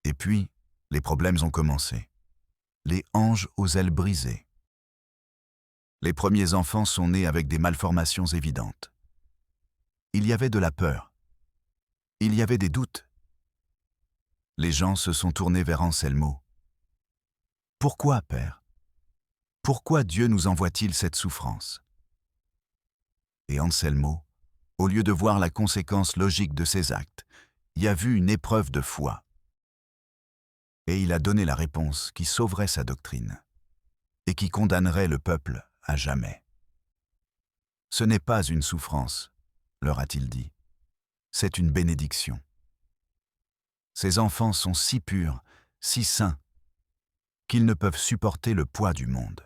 Et puis, les problèmes ont commencé. Les anges aux ailes brisées. Les premiers enfants sont nés avec des malformations évidentes. Il y avait de la peur. Il y avait des doutes. Les gens se sont tournés vers Anselmo. « Pourquoi, Père ? Pourquoi Dieu nous envoie-t-il cette souffrance ?» Et Anselmo, au lieu de voir la conséquence logique de ses actes, y a vu une épreuve de foi. Et il a donné la réponse qui sauverait sa doctrine et qui condamnerait le peuple à jamais. « Ce n'est pas une souffrance, leur a-t-il dit, c'est une bénédiction. Ces enfants sont si purs, si saints, qu'ils ne peuvent supporter le poids du monde.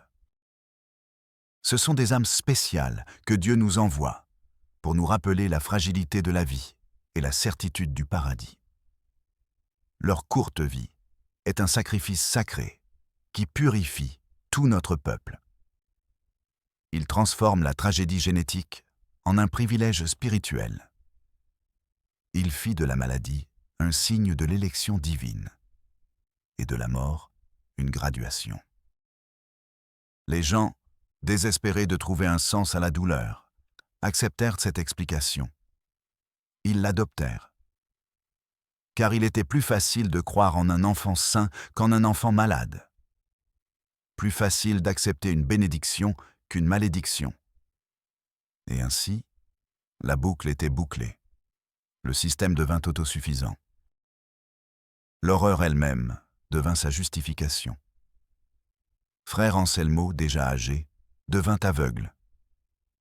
Ce sont des âmes spéciales que Dieu nous envoie pour nous rappeler la fragilité de la vie et la certitude du paradis. Leur courte vie est un sacrifice sacré qui purifie tout notre peuple. Il transforme la tragédie génétique en un privilège spirituel. Il fit de la maladie un signe de l'élection divine et de la mort une graduation. Les gens, désespérés de trouver un sens à la douleur, acceptèrent cette explication. Ils l'adoptèrent. Car il était plus facile de croire en un enfant sain qu'en un enfant malade. Plus facile d'accepter une bénédiction qu'une malédiction. Et ainsi, la boucle était bouclée. Le système devint autosuffisant. L'horreur elle-même devint sa justification. Frère Anselmo, déjà âgé, devint aveugle.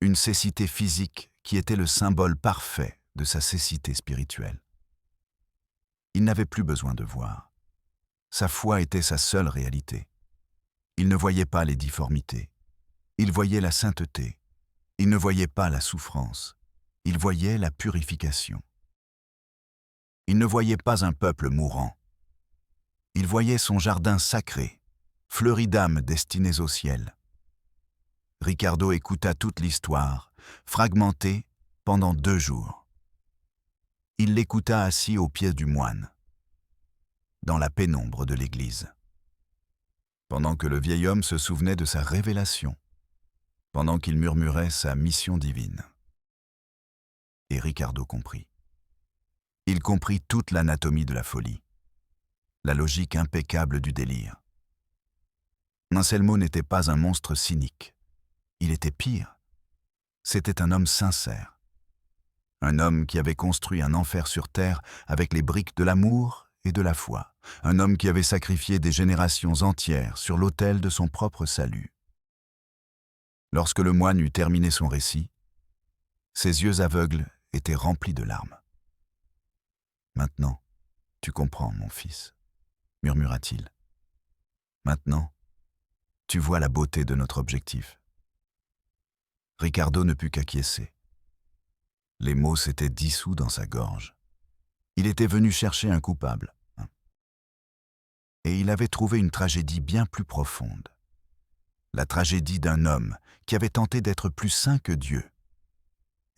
Une cécité physique qui était le symbole parfait de sa cécité spirituelle. Il n'avait plus besoin de voir. Sa foi était sa seule réalité. Il ne voyait pas les difformités. Il voyait la sainteté. Il ne voyait pas la souffrance. Il voyait la purification. Il ne voyait pas un peuple mourant. Il voyait son jardin sacré, fleuri d'âmes destinées au ciel. Ricardo écouta toute l'histoire, fragmentée, pendant 2 jours. Il l'écouta assis aux pieds du moine, dans la pénombre de l'église. Pendant que le vieil homme se souvenait de sa révélation, pendant qu'il murmurait sa mission divine. Et Ricardo comprit. Il comprit toute l'anatomie de la folie, la logique impeccable du délire. Anselmo n'était pas un monstre cynique. Il était pire. C'était un homme sincère. Un homme qui avait construit un enfer sur terre avec les briques de l'amour et de la foi. Un homme qui avait sacrifié des générations entières sur l'autel de son propre salut. Lorsque le moine eut terminé son récit, ses yeux aveugles étaient remplis de larmes. « Maintenant, tu comprends, mon fils, » murmura-t-il. « Maintenant, tu vois la beauté de notre objectif. » Ricardo ne put qu'acquiescer. Les mots s'étaient dissous dans sa gorge. Il était venu chercher un coupable. Et il avait trouvé une tragédie bien plus profonde. La tragédie d'un homme qui avait tenté d'être plus saint que Dieu.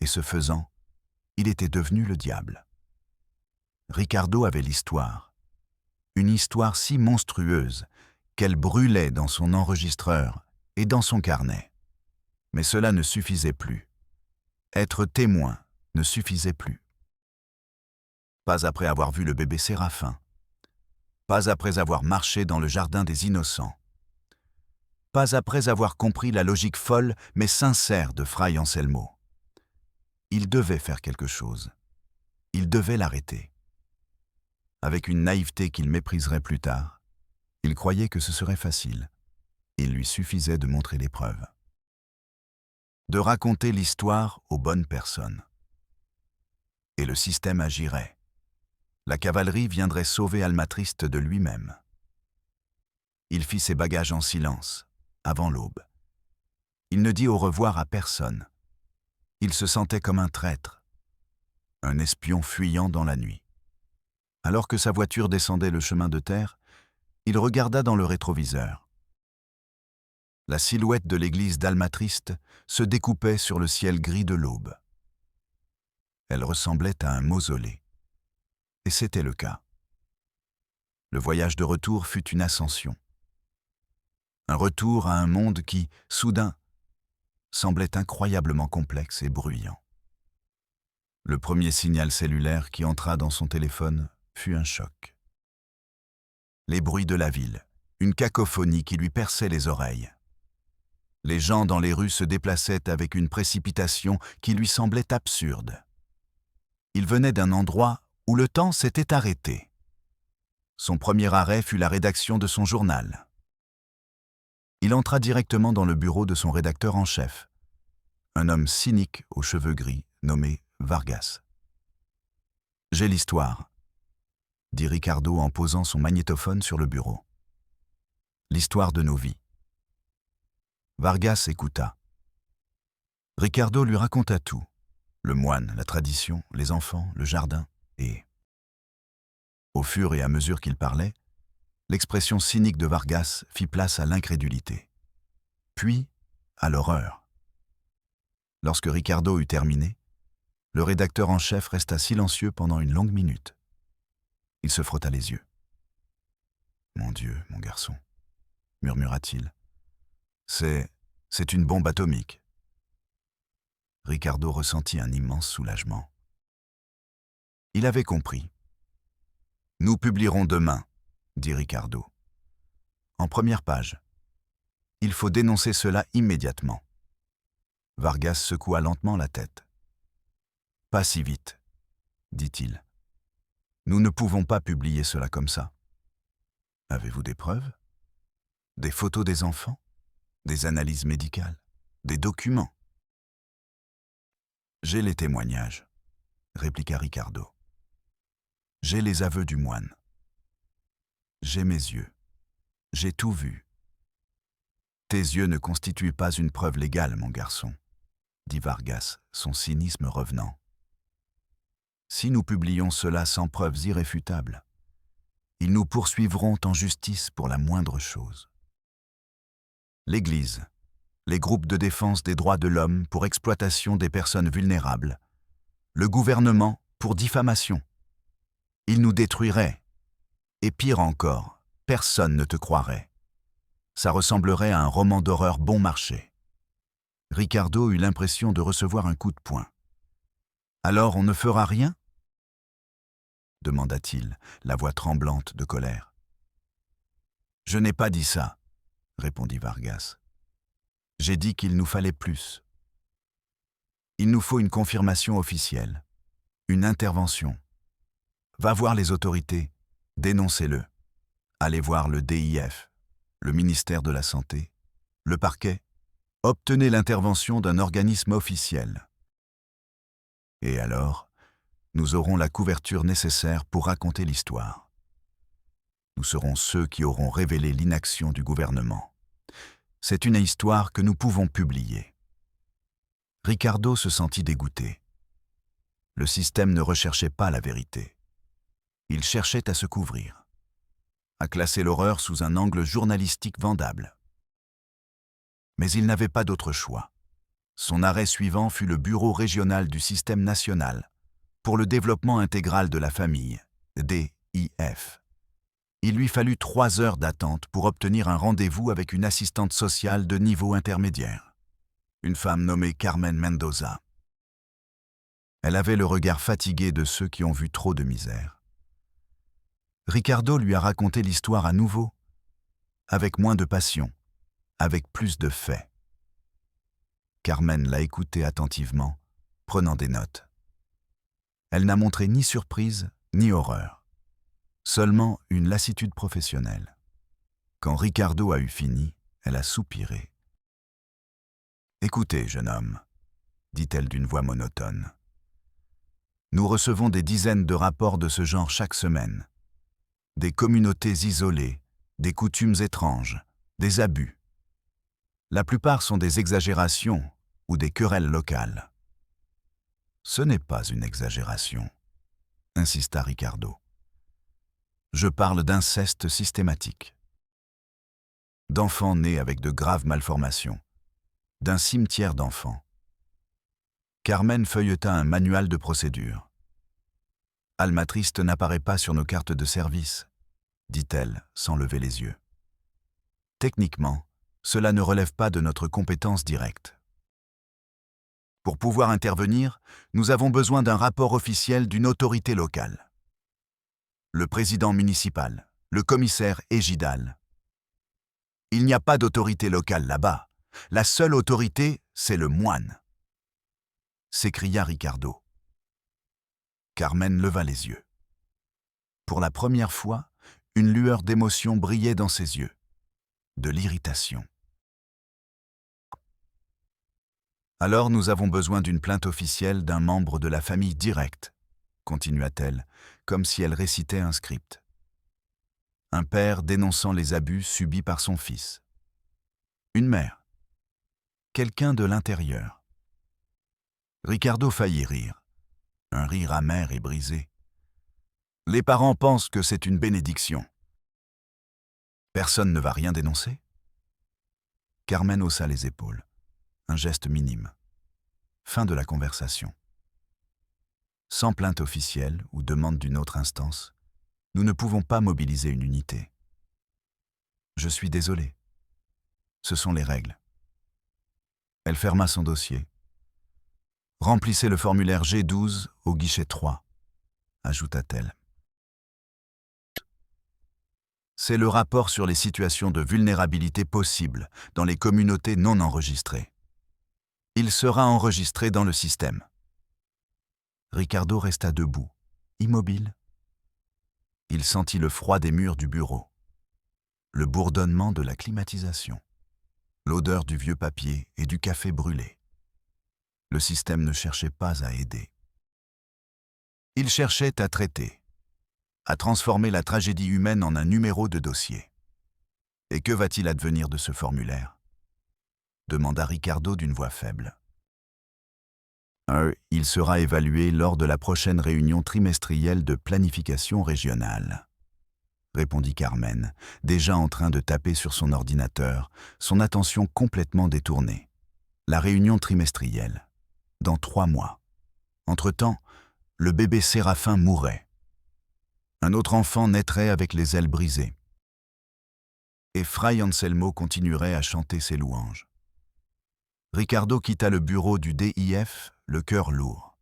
Et ce faisant, il était devenu le diable. Ricardo avait l'histoire. Une histoire si monstrueuse qu'elle brûlait dans son enregistreur et dans son carnet. Mais cela ne suffisait plus. Être témoin ne suffisait plus. Pas après avoir vu le bébé Séraphin. Pas après avoir marché dans le jardin des innocents. Pas après avoir compris la logique folle mais sincère de Fray Anselmo. Il devait faire quelque chose. Il devait l'arrêter. Avec une naïveté qu'il mépriserait plus tard, il croyait que ce serait facile. Il lui suffisait de montrer les preuves. De raconter l'histoire aux bonnes personnes. Et le système agirait. La cavalerie viendrait sauver Almatriste de lui-même. Il fit ses bagages en silence, avant l'aube. Il ne dit au revoir à personne. Il se sentait comme un traître, un espion fuyant dans la nuit. Alors que sa voiture descendait le chemin de terre, il regarda dans le rétroviseur. La silhouette de l'église d'Almatriste se découpait sur le ciel gris de l'aube. Elle ressemblait à un mausolée. Et c'était le cas. Le voyage de retour fut une ascension. Un retour à un monde qui, soudain, semblait incroyablement complexe et bruyant. Le premier signal cellulaire qui entra dans son téléphone fut un choc. Les bruits de la ville, une cacophonie qui lui perçait les oreilles. Les gens dans les rues se déplaçaient avec une précipitation qui lui semblait absurde. Il venait d'un endroit où le temps s'était arrêté. Son premier arrêt fut la rédaction de son journal. Il entra directement dans le bureau de son rédacteur en chef, un homme cynique aux cheveux gris nommé Vargas. « J'ai l'histoire », dit Ricardo en posant son magnétophone sur le bureau. « L'histoire de nos vies. » Vargas écouta. Ricardo lui raconta tout, le moine, la tradition, les enfants, le jardin, et, au fur et à mesure qu'il parlait, L'expression cynique de Vargas fit place à l'incrédulité, puis à l'horreur. Lorsque Ricardo eut terminé, le rédacteur en chef resta silencieux pendant une longue minute. Il se frotta les yeux. « Mon Dieu, mon garçon, » murmura-t-il. « C'est une bombe atomique. » Ricardo ressentit un immense soulagement. Il avait compris. « Nous publierons demain, » dit Ricardo. « En première page. Il faut dénoncer cela immédiatement. » Vargas secoua lentement la tête. « Pas si vite, » dit-il. « Nous ne pouvons pas publier cela comme ça. Avez-vous des preuves? Des photos des enfants? Des analyses médicales? Des documents? » « J'ai les témoignages, » répliqua Ricardo. « J'ai les aveux du moine. J'ai mes yeux. J'ai tout vu. »« Tes yeux ne constituent pas une preuve légale, mon garçon, » dit Vargas, son cynisme revenant. « Si nous publions cela sans preuves irréfutables, ils nous poursuivront en justice pour la moindre chose. L'Église, les groupes de défense des droits de l'homme pour exploitation des personnes vulnérables, le gouvernement pour diffamation. Ils nous détruiraient. Et pire encore, personne ne te croirait. Ça ressemblerait à un roman d'horreur bon marché. » Ricardo eut l'impression de recevoir un coup de poing. « Alors on ne fera rien ?» demanda-t-il, la voix tremblante de colère. « Je n'ai pas dit ça, » répondit Vargas. « J'ai dit qu'il nous fallait plus. Il nous faut une confirmation officielle, une intervention. Va voir les autorités, dénoncez-le. Allez voir le DIF, le ministère de la Santé, le parquet. Obtenez l'intervention d'un organisme officiel. Et alors, nous aurons la couverture nécessaire pour raconter l'histoire. Nous serons ceux qui auront révélé l'inaction du gouvernement. C'est une histoire que nous pouvons publier. » Ricardo se sentit dégoûté. Le système ne recherchait pas la vérité. Il cherchait à se couvrir, à classer l'horreur sous un angle journalistique vendable. Mais il n'avait pas d'autre choix. Son arrêt suivant fut le Bureau régional du système national pour le développement intégral de la famille, DIF. Il lui fallut 3 heures d'attente pour obtenir un rendez-vous avec une assistante sociale de niveau intermédiaire, une femme nommée Carmen Mendoza. Elle avait le regard fatigué de ceux qui ont vu trop de misère. Ricardo lui a raconté l'histoire à nouveau, avec moins de passion, avec plus de faits. Carmen l'a écouté attentivement, prenant des notes. Elle n'a montré ni surprise ni horreur. Seulement une lassitude professionnelle. Quand Ricardo a eu fini, elle a soupiré. « Écoutez, jeune homme, » dit-elle d'une voix monotone. « Nous recevons des dizaines de rapports de ce genre chaque semaine. Des communautés isolées, des coutumes étranges, des abus. La plupart sont des exagérations ou des querelles locales. »« Ce n'est pas une exagération, » insista Ricardo. Je parle d'inceste systématique, d'enfants nés avec de graves malformations, d'un cimetière d'enfants. Carmen feuilleta un manuel de procédure. « Almatriste n'apparaît pas sur nos cartes de service, » dit-elle sans lever les yeux. « Techniquement, cela ne relève pas de notre compétence directe. Pour pouvoir intervenir, nous avons besoin d'un rapport officiel d'une autorité locale. Le président municipal, le commissaire égidal. Il n'y a pas d'autorité locale là-bas. La seule autorité, c'est le moine, » s'écria Ricardo. Carmen leva les yeux. Pour la première fois, une lueur d'émotion brillait dans ses yeux, de l'irritation. « Alors nous avons besoin d'une plainte officielle d'un membre de la famille directe, » continua-t-elle, comme si elle récitait un script. Un père dénonçant les abus subis par son fils. Une mère. Quelqu'un de l'intérieur. Ricardo faillit rire. Un rire amer et brisé. Les parents pensent que c'est une bénédiction. Personne ne va rien dénoncer? Carmen haussa les épaules. Un geste minime. Fin de la conversation. Sans plainte officielle ou demande d'une autre instance, nous ne pouvons pas mobiliser une unité. Je suis désolé. Ce sont les règles. Elle ferma son dossier. Remplissez le formulaire G12 au guichet 3, ajouta-t-elle. C'est le rapport sur les situations de vulnérabilité possibles dans les communautés non enregistrées. Il sera enregistré dans le système. Ricardo resta debout, immobile. Il sentit le froid des murs du bureau, le bourdonnement de la climatisation, l'odeur du vieux papier et du café brûlé. Le système ne cherchait pas à aider. Il cherchait à traiter, à transformer la tragédie humaine en un numéro de dossier. Et que va-t-il advenir de ce formulaire? Demanda Ricardo d'une voix faible. Il sera évalué lors de la prochaine réunion trimestrielle de planification régionale, répondit Carmen, déjà en train de taper sur son ordinateur, son attention complètement détournée. La réunion trimestrielle, dans 3 mois. Entre-temps, le bébé Séraphin mourrait. Un autre enfant naîtrait avec les ailes brisées. Et Fray Anselmo continuerait à chanter ses louanges. Ricardo quitta le bureau du DIF, le cœur lourd.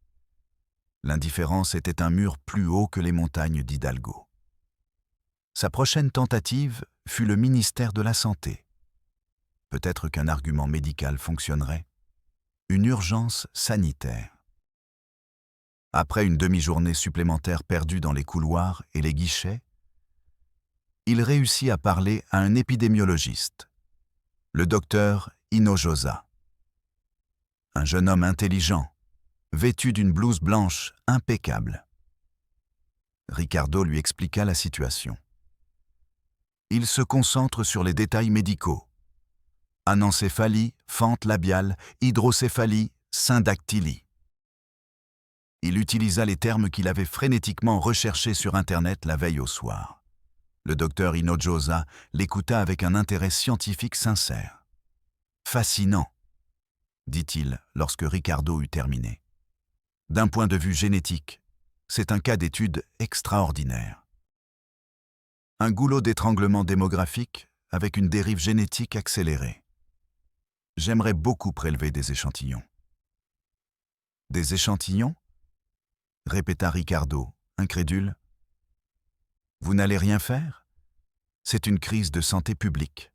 L'indifférence était un mur plus haut que les montagnes d'Hidalgo. Sa prochaine tentative fut le ministère de la Santé. Peut-être qu'un argument médical fonctionnerait. Une urgence sanitaire. Après une demi-journée supplémentaire perdue dans les couloirs et les guichets, il réussit à parler à un épidémiologiste, le docteur Hinojosa. Un jeune homme intelligent, vêtu d'une blouse blanche impeccable. Ricardo lui expliqua la situation. Il se concentre sur les détails médicaux. Anencéphalie, fente labiale, hydrocéphalie, syndactylie. Il utilisa les termes qu'il avait frénétiquement recherchés sur Internet la veille au soir. Le docteur Hinojosa l'écouta avec un intérêt scientifique sincère. « Fascinant », dit-il lorsque Ricardo eut terminé. « D'un point de vue génétique, c'est un cas d'étude extraordinaire. Un goulot d'étranglement démographique avec une dérive génétique accélérée. J'aimerais beaucoup prélever des échantillons. » « Des échantillons ?» répéta Ricardo, incrédule. « Vous n'allez rien faire? C'est une crise de santé publique. »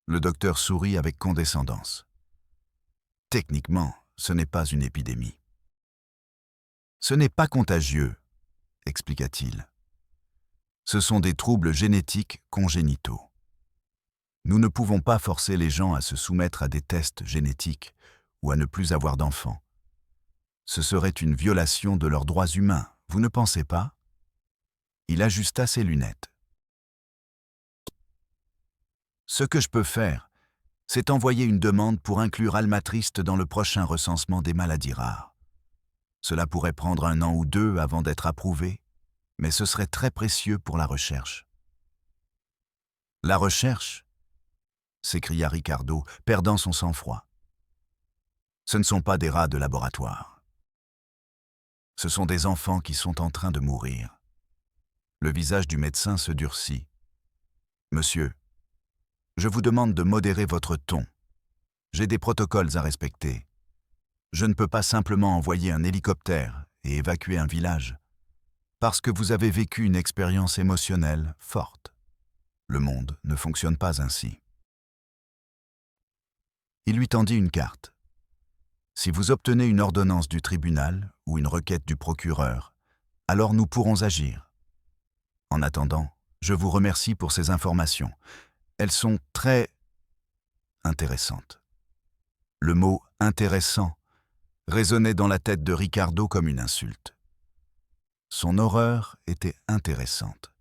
Le docteur sourit avec condescendance. « Techniquement, ce n'est pas une épidémie. »« Ce n'est pas contagieux, » expliqua-t-il. « Ce sont des troubles génétiques congénitaux. Nous ne pouvons pas forcer les gens à se soumettre à des tests génétiques ou à ne plus avoir d'enfants. Ce serait une violation de leurs droits humains, vous ne pensez pas? » Il ajusta ses lunettes. « Ce que je peux faire, c'est envoyer une demande pour inclure Almatriste dans le prochain recensement des maladies rares. Cela pourrait prendre 1 an ou 2 avant d'être approuvé, mais ce serait très précieux pour la recherche. »« La recherche ?» s'écria Ricardo, perdant son sang-froid. « Ce ne sont pas des rats de laboratoire. Ce sont des enfants qui sont en train de mourir. » Le visage du médecin se durcit. « Monsieur, je vous demande de modérer votre ton. J'ai des protocoles à respecter. Je ne peux pas simplement envoyer un hélicoptère et évacuer un village, parce que vous avez vécu une expérience émotionnelle forte. Le monde ne fonctionne pas ainsi. » Il lui tendit une carte. « Si vous obtenez une ordonnance du tribunal ou une requête du procureur, alors nous pourrons agir. En attendant, je vous remercie pour ces informations. Elles sont très intéressantes. » Le mot « intéressant » résonnait dans la tête de Ricardo comme une insulte. Son horreur était intéressante.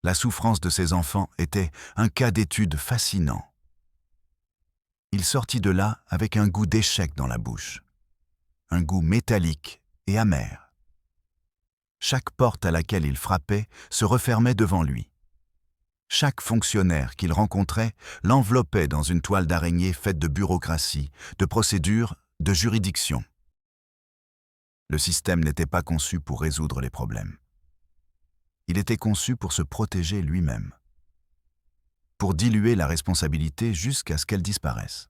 La souffrance de ses enfants était un cas d'étude fascinant. Il sortit de là avec un goût d'échec dans la bouche, un goût métallique et amer. Chaque porte à laquelle il frappait se refermait devant lui. Chaque fonctionnaire qu'il rencontrait l'enveloppait dans une toile d'araignée faite de bureaucratie, de procédures, de juridiction. Le système n'était pas conçu pour résoudre les problèmes. Il était conçu pour se protéger lui-même, pour diluer la responsabilité jusqu'à ce qu'elle disparaisse.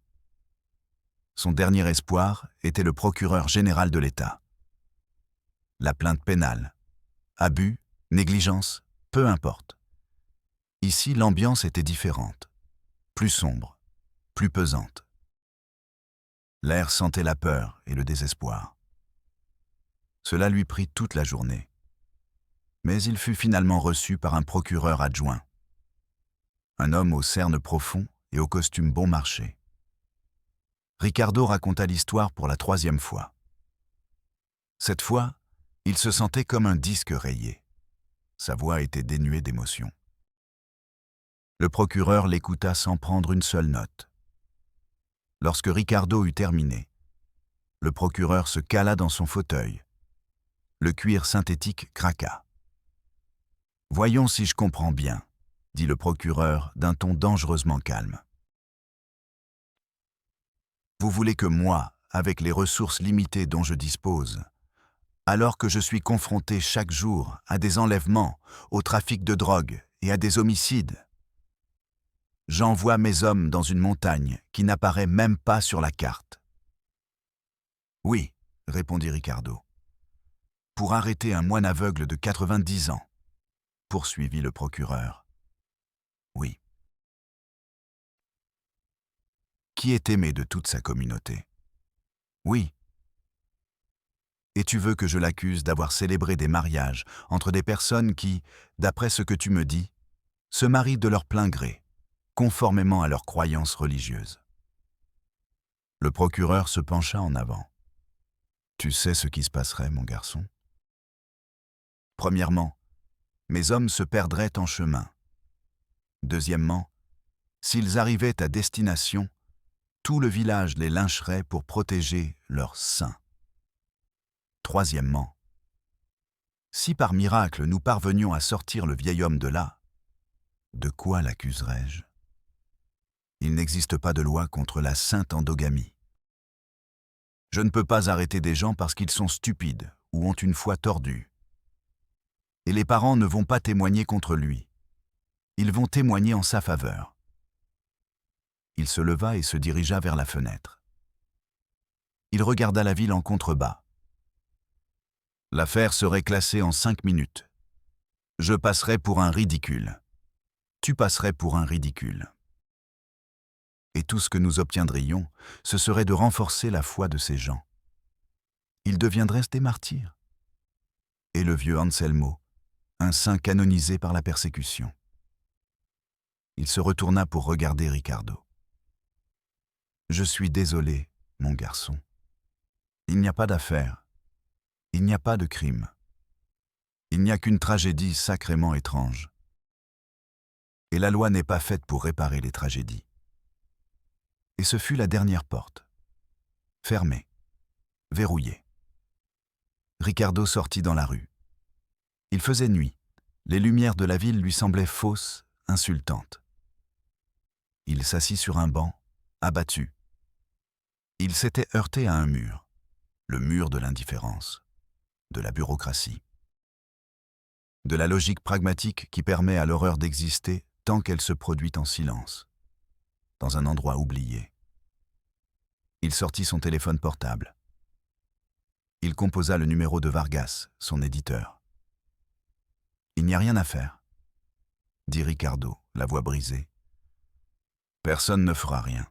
Son dernier espoir était le procureur général de l'État. La plainte pénale, abus, négligence, peu importe. Ici, l'ambiance était différente, plus sombre, plus pesante. L'air sentait la peur et le désespoir. Cela lui prit toute la journée. Mais il fut finalement reçu par un procureur adjoint. Un homme aux cernes profonds et au costume bon marché. Ricardo raconta l'histoire pour la 3e fois. Cette fois, il se sentait comme un disque rayé. Sa voix était dénuée d'émotion. Le procureur l'écouta sans prendre une seule note. Lorsque Ricardo eut terminé, le procureur se cala dans son fauteuil. Le cuir synthétique craqua. « Voyons si je comprends bien », dit le procureur d'un ton dangereusement calme. « Vous voulez que moi, avec les ressources limitées dont je dispose, alors que je suis confronté chaque jour à des enlèvements, au trafic de drogue et à des homicides, j'envoie mes hommes dans une montagne qui n'apparaît même pas sur la carte. »« Oui, » répondit Ricardo. « Pour arrêter un moine aveugle de 90 ans, poursuivit le procureur. Oui. Qui est aimé de toute sa communauté. Oui. Et tu veux que je l'accuse d'avoir célébré des mariages entre des personnes qui, d'après ce que tu me dis, se marient de leur plein gré, conformément à leurs croyances religieuses. » Le procureur se pencha en avant. « Tu sais ce qui se passerait, mon garçon ? Premièrement, mes hommes se perdraient en chemin. Deuxièmement, s'ils arrivaient à destination, tout le village les lyncherait pour protéger leurs saints. Troisièmement, si par miracle nous parvenions à sortir le vieil homme de là, de quoi l'accuserais-je ? Il n'existe pas de loi contre la sainte endogamie. Je ne peux pas arrêter des gens parce qu'ils sont stupides ou ont une foi tordue. Et les parents ne vont pas témoigner contre lui. Ils vont témoigner en sa faveur. » Il se leva et se dirigea vers la fenêtre. Il regarda la ville en contrebas. « L'affaire serait classée en 5 minutes. Je passerais pour un ridicule. Tu passerais pour un ridicule. Et tout ce que nous obtiendrions, ce serait de renforcer la foi de ces gens. Ils deviendraient des martyrs. Et le vieux Anselmo, un saint canonisé par la persécution. » Il se retourna pour regarder Ricardo. « Je suis désolé, mon garçon. Il n'y a pas d'affaire. Il n'y a pas de crime. Il n'y a qu'une tragédie sacrément étrange. Et la loi n'est pas faite pour réparer les tragédies. » Et ce fut la dernière porte. Fermée. Verrouillée. Ricardo sortit dans la rue. Il faisait nuit. Les lumières de la ville lui semblaient fausses, insultantes. Il s'assit sur un banc, abattu. Il s'était heurté à un mur, le mur de l'indifférence, de la bureaucratie, de la logique pragmatique qui permet à l'horreur d'exister tant qu'elle se produit en silence, dans un endroit oublié. Il sortit son téléphone portable. Il composa le numéro de Vargas, son éditeur. « Il n'y a rien à faire, » dit Ricardo, la voix brisée. « Personne ne fera rien. »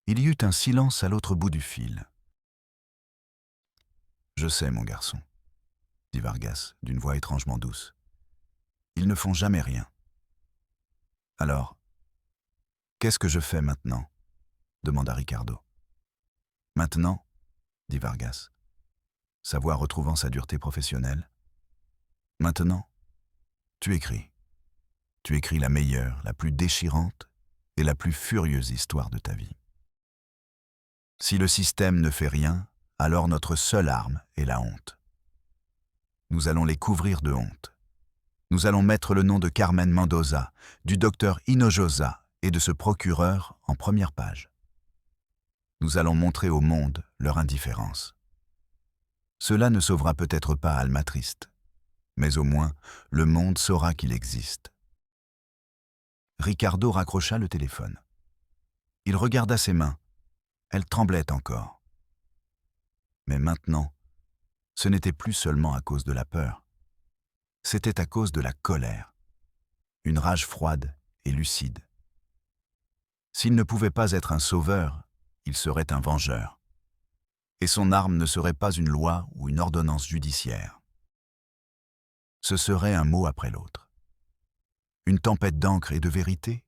Il y eut un silence à l'autre bout du fil. « Je sais, mon garçon, » dit Vargas, d'une voix étrangement douce. « Ils ne font jamais rien. »« Alors, qu'est-ce que je fais maintenant ?» demanda Ricardo. « Maintenant, » dit Vargas, sa voix retrouvant sa dureté professionnelle. « Maintenant, tu écris. Tu écris la meilleure, la plus déchirante et la plus furieuse histoire de ta vie. Si le système ne fait rien, alors notre seule arme est la honte. Nous allons les couvrir de honte. Nous allons mettre le nom de Carmen Mendoza, du docteur Hinojosa et de ce procureur en première page. Nous allons montrer au monde leur indifférence. Cela ne sauvera peut-être pas Alma Triste, mais au moins le monde saura qu'il existe. Ricardo raccrocha le téléphone. Il regarda ses mains. Elles tremblaient encore. Mais maintenant, ce n'était plus seulement à cause de la peur. C'était à cause de la colère. Une rage froide et lucide. S'il ne pouvait pas être un sauveur, il serait un vengeur. Et son arme ne serait pas une loi ou une ordonnance judiciaire. Ce serait un mot après l'autre. Une tempête d'encre et de vérité?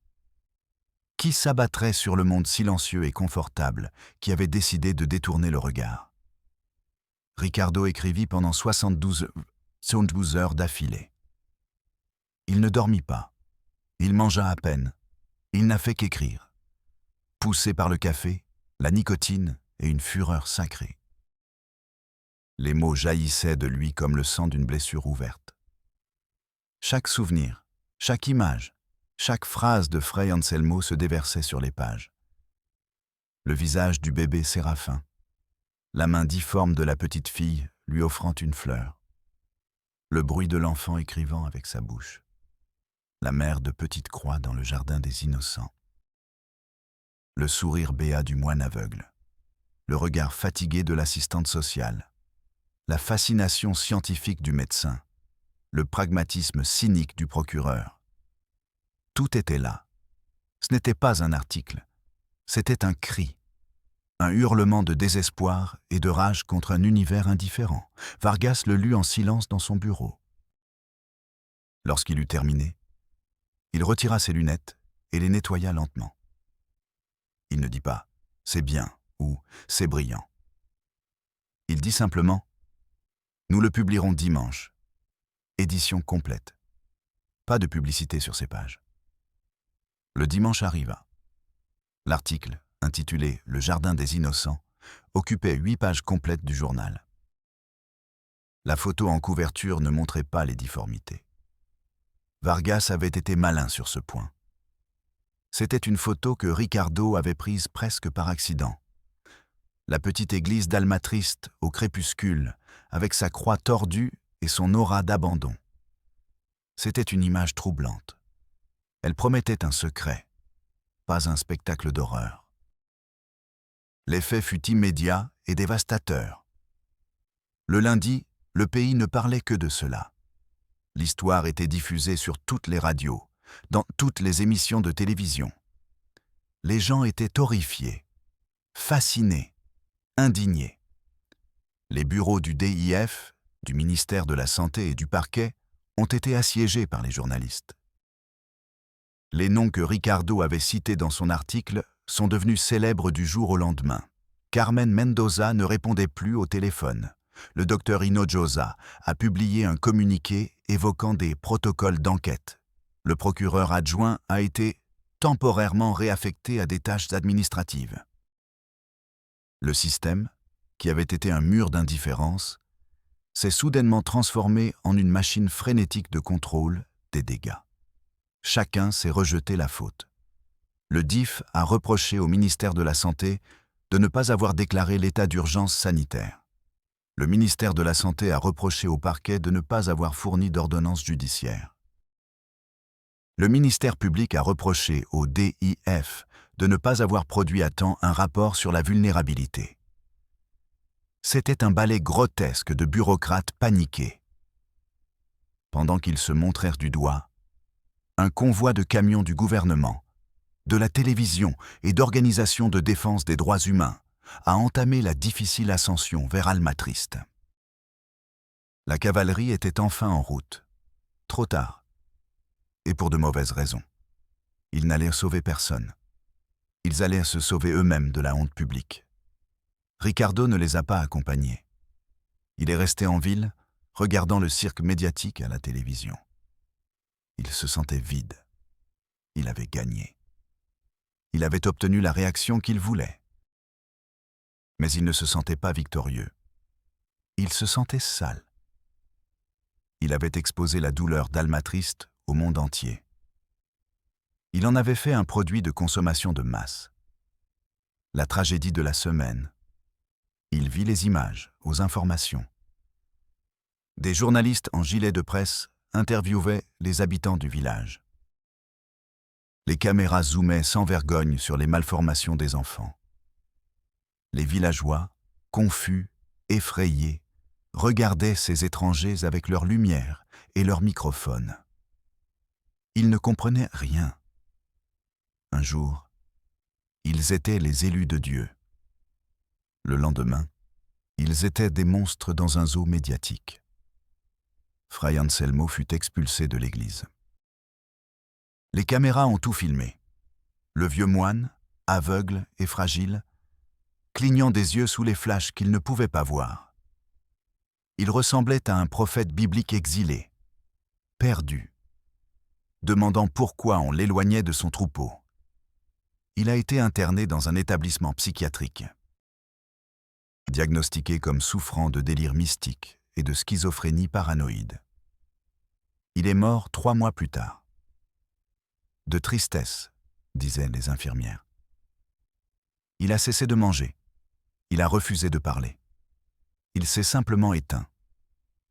Qui s'abattrait sur le monde silencieux et confortable qui avait décidé de détourner le regard? Ricardo écrivit pendant 72 heures d'affilée. Il ne dormit pas. Il mangea à peine. Il n'a fait qu'écrire. Poussé par le café, la nicotine et une fureur sacrée. Les mots jaillissaient de lui comme le sang d'une blessure ouverte. Chaque souvenir, chaque image, chaque phrase de Fray Anselmo se déversait sur les pages. Le visage du bébé Séraphin, la main difforme de la petite fille lui offrant une fleur, le bruit de l'enfant écrivant avec sa bouche, la mère de Petite Croix dans le jardin des innocents, le sourire béat du moine aveugle, le regard fatigué de l'assistante sociale, la fascination scientifique du médecin, le pragmatisme cynique du procureur. Tout était là. Ce n'était pas un article, c'était un cri, un hurlement de désespoir et de rage contre un univers indifférent. Vargas le lut en silence dans son bureau. Lorsqu'il eut terminé, il retira ses lunettes et les nettoya lentement. Il ne dit pas « c'est bien » ou « c'est brillant ». Il dit simplement « nous le publierons dimanche ». Édition complète. Pas de publicité sur ces pages. Le dimanche arriva. L'article, intitulé « Le jardin des innocents », occupait 8 pages complètes du journal. La photo en couverture ne montrait pas les difformités. Vargas avait été malin sur ce point. C'était une photo que Ricardo avait prise presque par accident. La petite église d'Alma Triste au crépuscule, avec sa croix tordue et son aura d'abandon. C'était une image troublante. Elle promettait un secret, pas un spectacle d'horreur. L'effet fut immédiat et dévastateur. Le lundi, le pays ne parlait que de cela. L'histoire était diffusée sur toutes les radios, dans toutes les émissions de télévision. Les gens étaient horrifiés, fascinés, indignés. Les bureaux du DIF, du ministère de la Santé et du parquet ont été assiégés par les journalistes. Les noms que Ricardo avait cités dans son article sont devenus célèbres du jour au lendemain. Carmen Mendoza ne répondait plus au téléphone. Le docteur Hinojosa a publié un communiqué évoquant des protocoles d'enquête. Le procureur adjoint a été temporairement réaffecté à des tâches administratives. Le système, qui avait été un mur d'indifférence, s'est soudainement transformé en une machine frénétique de contrôle des dégâts. Chacun s'est rejeté la faute. Le DIF a reproché au ministère de la Santé de ne pas avoir déclaré l'état d'urgence sanitaire. Le ministère de la Santé a reproché au parquet de ne pas avoir fourni d'ordonnance judiciaire. Le ministère public a reproché au DIF de ne pas avoir produit à temps un rapport sur la vulnérabilité. C'était un ballet grotesque de bureaucrates paniqués. Pendant qu'ils se montrèrent du doigt, un convoi de camions du gouvernement, de la télévision et d'organisations de défense des droits humains a entamé la difficile ascension vers Alma Triste. La cavalerie était enfin en route. Trop tard. Et pour de mauvaises raisons. Ils n'allaient sauver personne. Ils allaient se sauver eux-mêmes de la honte publique. Ricardo ne les a pas accompagnés. Il est resté en ville, regardant le cirque médiatique à la télévision. Il se sentait vide. Il avait gagné. Il avait obtenu la réaction qu'il voulait. Mais il ne se sentait pas victorieux. Il se sentait sale. Il avait exposé la douleur d'Almatriste au monde entier. Il en avait fait un produit de consommation de masse. La tragédie de la semaine. Il vit les images, aux informations. Des journalistes en gilet de presse interviewaient les habitants du village. Les caméras zoomaient sans vergogne sur les malformations des enfants. Les villageois, confus, effrayés, regardaient ces étrangers avec leur lumière et leurs microphones. Ils ne comprenaient rien. Un jour, ils étaient les élus de Dieu. Le lendemain, ils étaient des monstres dans un zoo médiatique. Fray Anselmo fut expulsé de l'église. Les caméras ont tout filmé. Le vieux moine, aveugle et fragile, clignant des yeux sous les flashs qu'il ne pouvait pas voir. Il ressemblait à un prophète biblique exilé, perdu, demandant pourquoi on l'éloignait de son troupeau. Il a été interné dans un établissement psychiatrique. Diagnostiqué comme souffrant de délire mystique et de schizophrénie paranoïde. Il est mort 3 mois plus tard. De tristesse, disaient les infirmières. Il a cessé de manger. Il a refusé de parler. Il s'est simplement éteint,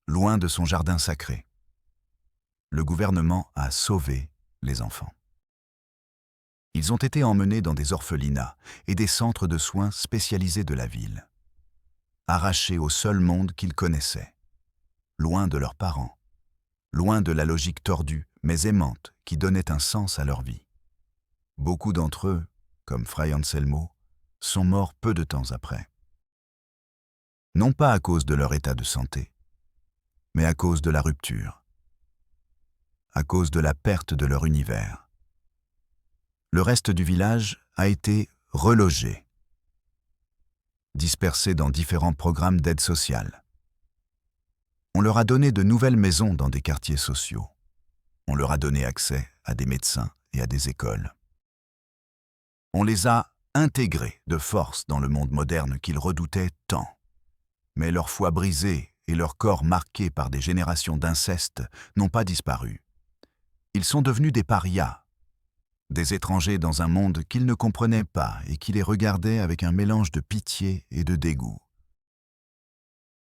loin de son jardin sacré. Le gouvernement a sauvé les enfants. Ils ont été emmenés dans des orphelinats et des centres de soins spécialisés de la ville, arrachés au seul monde qu'ils connaissaient, loin de leurs parents, loin de la logique tordue mais aimante qui donnait un sens à leur vie. Beaucoup d'entre eux, comme Fray Anselmo, sont morts peu de temps après. Non pas à cause de leur état de santé, mais à cause de la rupture, à cause de la perte de leur univers. Le reste du village a été relogé, dispersé dans différents programmes d'aide sociale. On leur a donné de nouvelles maisons dans des quartiers sociaux. On leur a donné accès à des médecins et à des écoles. On les a intégrés de force dans le monde moderne qu'ils redoutaient tant. Mais leur foi brisée et leur corps marqués par des générations d'inceste n'ont pas disparu. Ils sont devenus des parias, des étrangers dans un monde qu'ils ne comprenaient pas et qui les regardaient avec un mélange de pitié et de dégoût.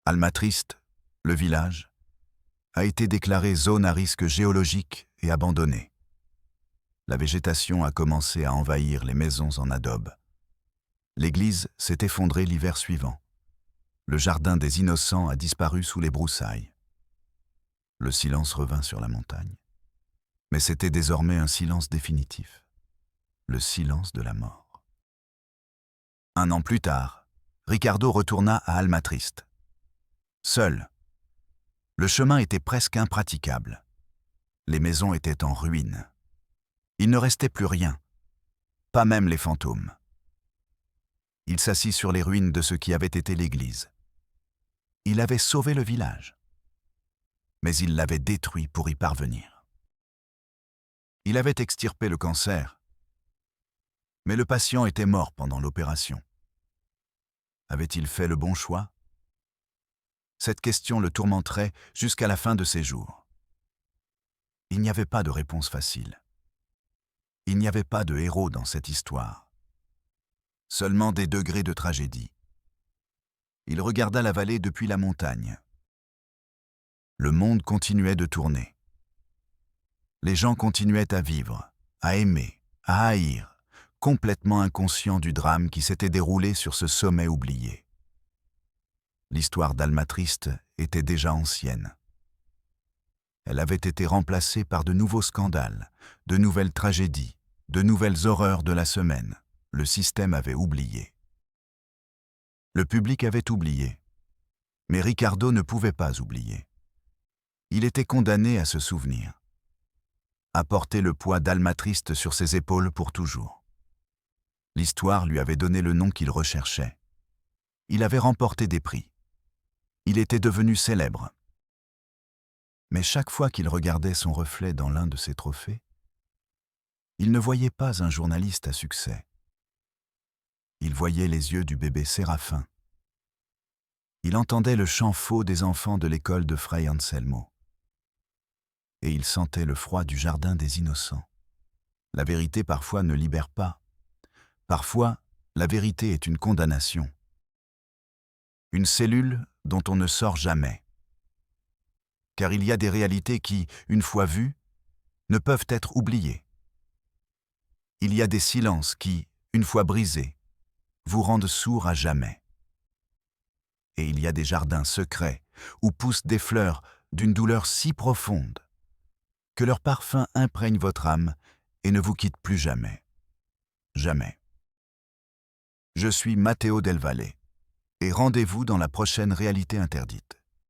Almatriste, le village, a été déclaré zone à risque géologique et abandonnée. La végétation a commencé à envahir les maisons en adobe. L'église s'est effondrée l'hiver suivant. Le jardin des innocents a disparu sous les broussailles. Le silence revint sur la montagne. Mais c'était désormais un silence définitif. Le silence de la mort. 1 an plus tard, Ricardo retourna à Almatriste. Seul. Le chemin était presque impraticable. Les maisons étaient en ruine. Il ne restait plus rien, pas même les fantômes. Il s'assit sur les ruines de ce qui avait été l'église. Il avait sauvé le village, mais il l'avait détruit pour y parvenir. Il avait extirpé le cancer, mais le patient était mort pendant l'opération. Avait-il fait le bon choix? Cette question le tourmenterait jusqu'à la fin de ses jours. Il n'y avait pas de réponse facile. Il n'y avait pas de héros dans cette histoire. Seulement des degrés de tragédie. Il regarda la vallée depuis la montagne. Le monde continuait de tourner. Les gens continuaient à vivre, à aimer, à haïr, complètement inconscients du drame qui s'était déroulé sur ce sommet oublié. L'histoire d'Almatriste était déjà ancienne. Elle avait été remplacée par de nouveaux scandales, de nouvelles tragédies, de nouvelles horreurs de la semaine. Le système avait oublié. Le public avait oublié. Mais Ricardo ne pouvait pas oublier. Il était condamné à se souvenir, à porter le poids d'Almatriste sur ses épaules pour toujours. L'histoire lui avait donné le nom qu'il recherchait. Il avait remporté des prix. Il était devenu célèbre. Mais chaque fois qu'il regardait son reflet dans l'un de ses trophées, il ne voyait pas un journaliste à succès. Il voyait les yeux du bébé Séraphin. Il entendait le chant faux des enfants de l'école de Fray Anselmo. et il sentait le froid du jardin des innocents. La vérité parfois ne libère pas. Parfois, la vérité est une condamnation. Une cellule dont on ne sort jamais. Car il y a des réalités qui, une fois vues, ne peuvent être oubliées. Il y a des silences qui, une fois brisés, vous rendent sourds à jamais. Et il y a des jardins secrets où poussent des fleurs d'une douleur si profonde que leur parfum imprègne votre âme et ne vous quitte plus jamais. Jamais. Je suis Matteo Del Valle et rendez-vous dans la prochaine Réalité interdite.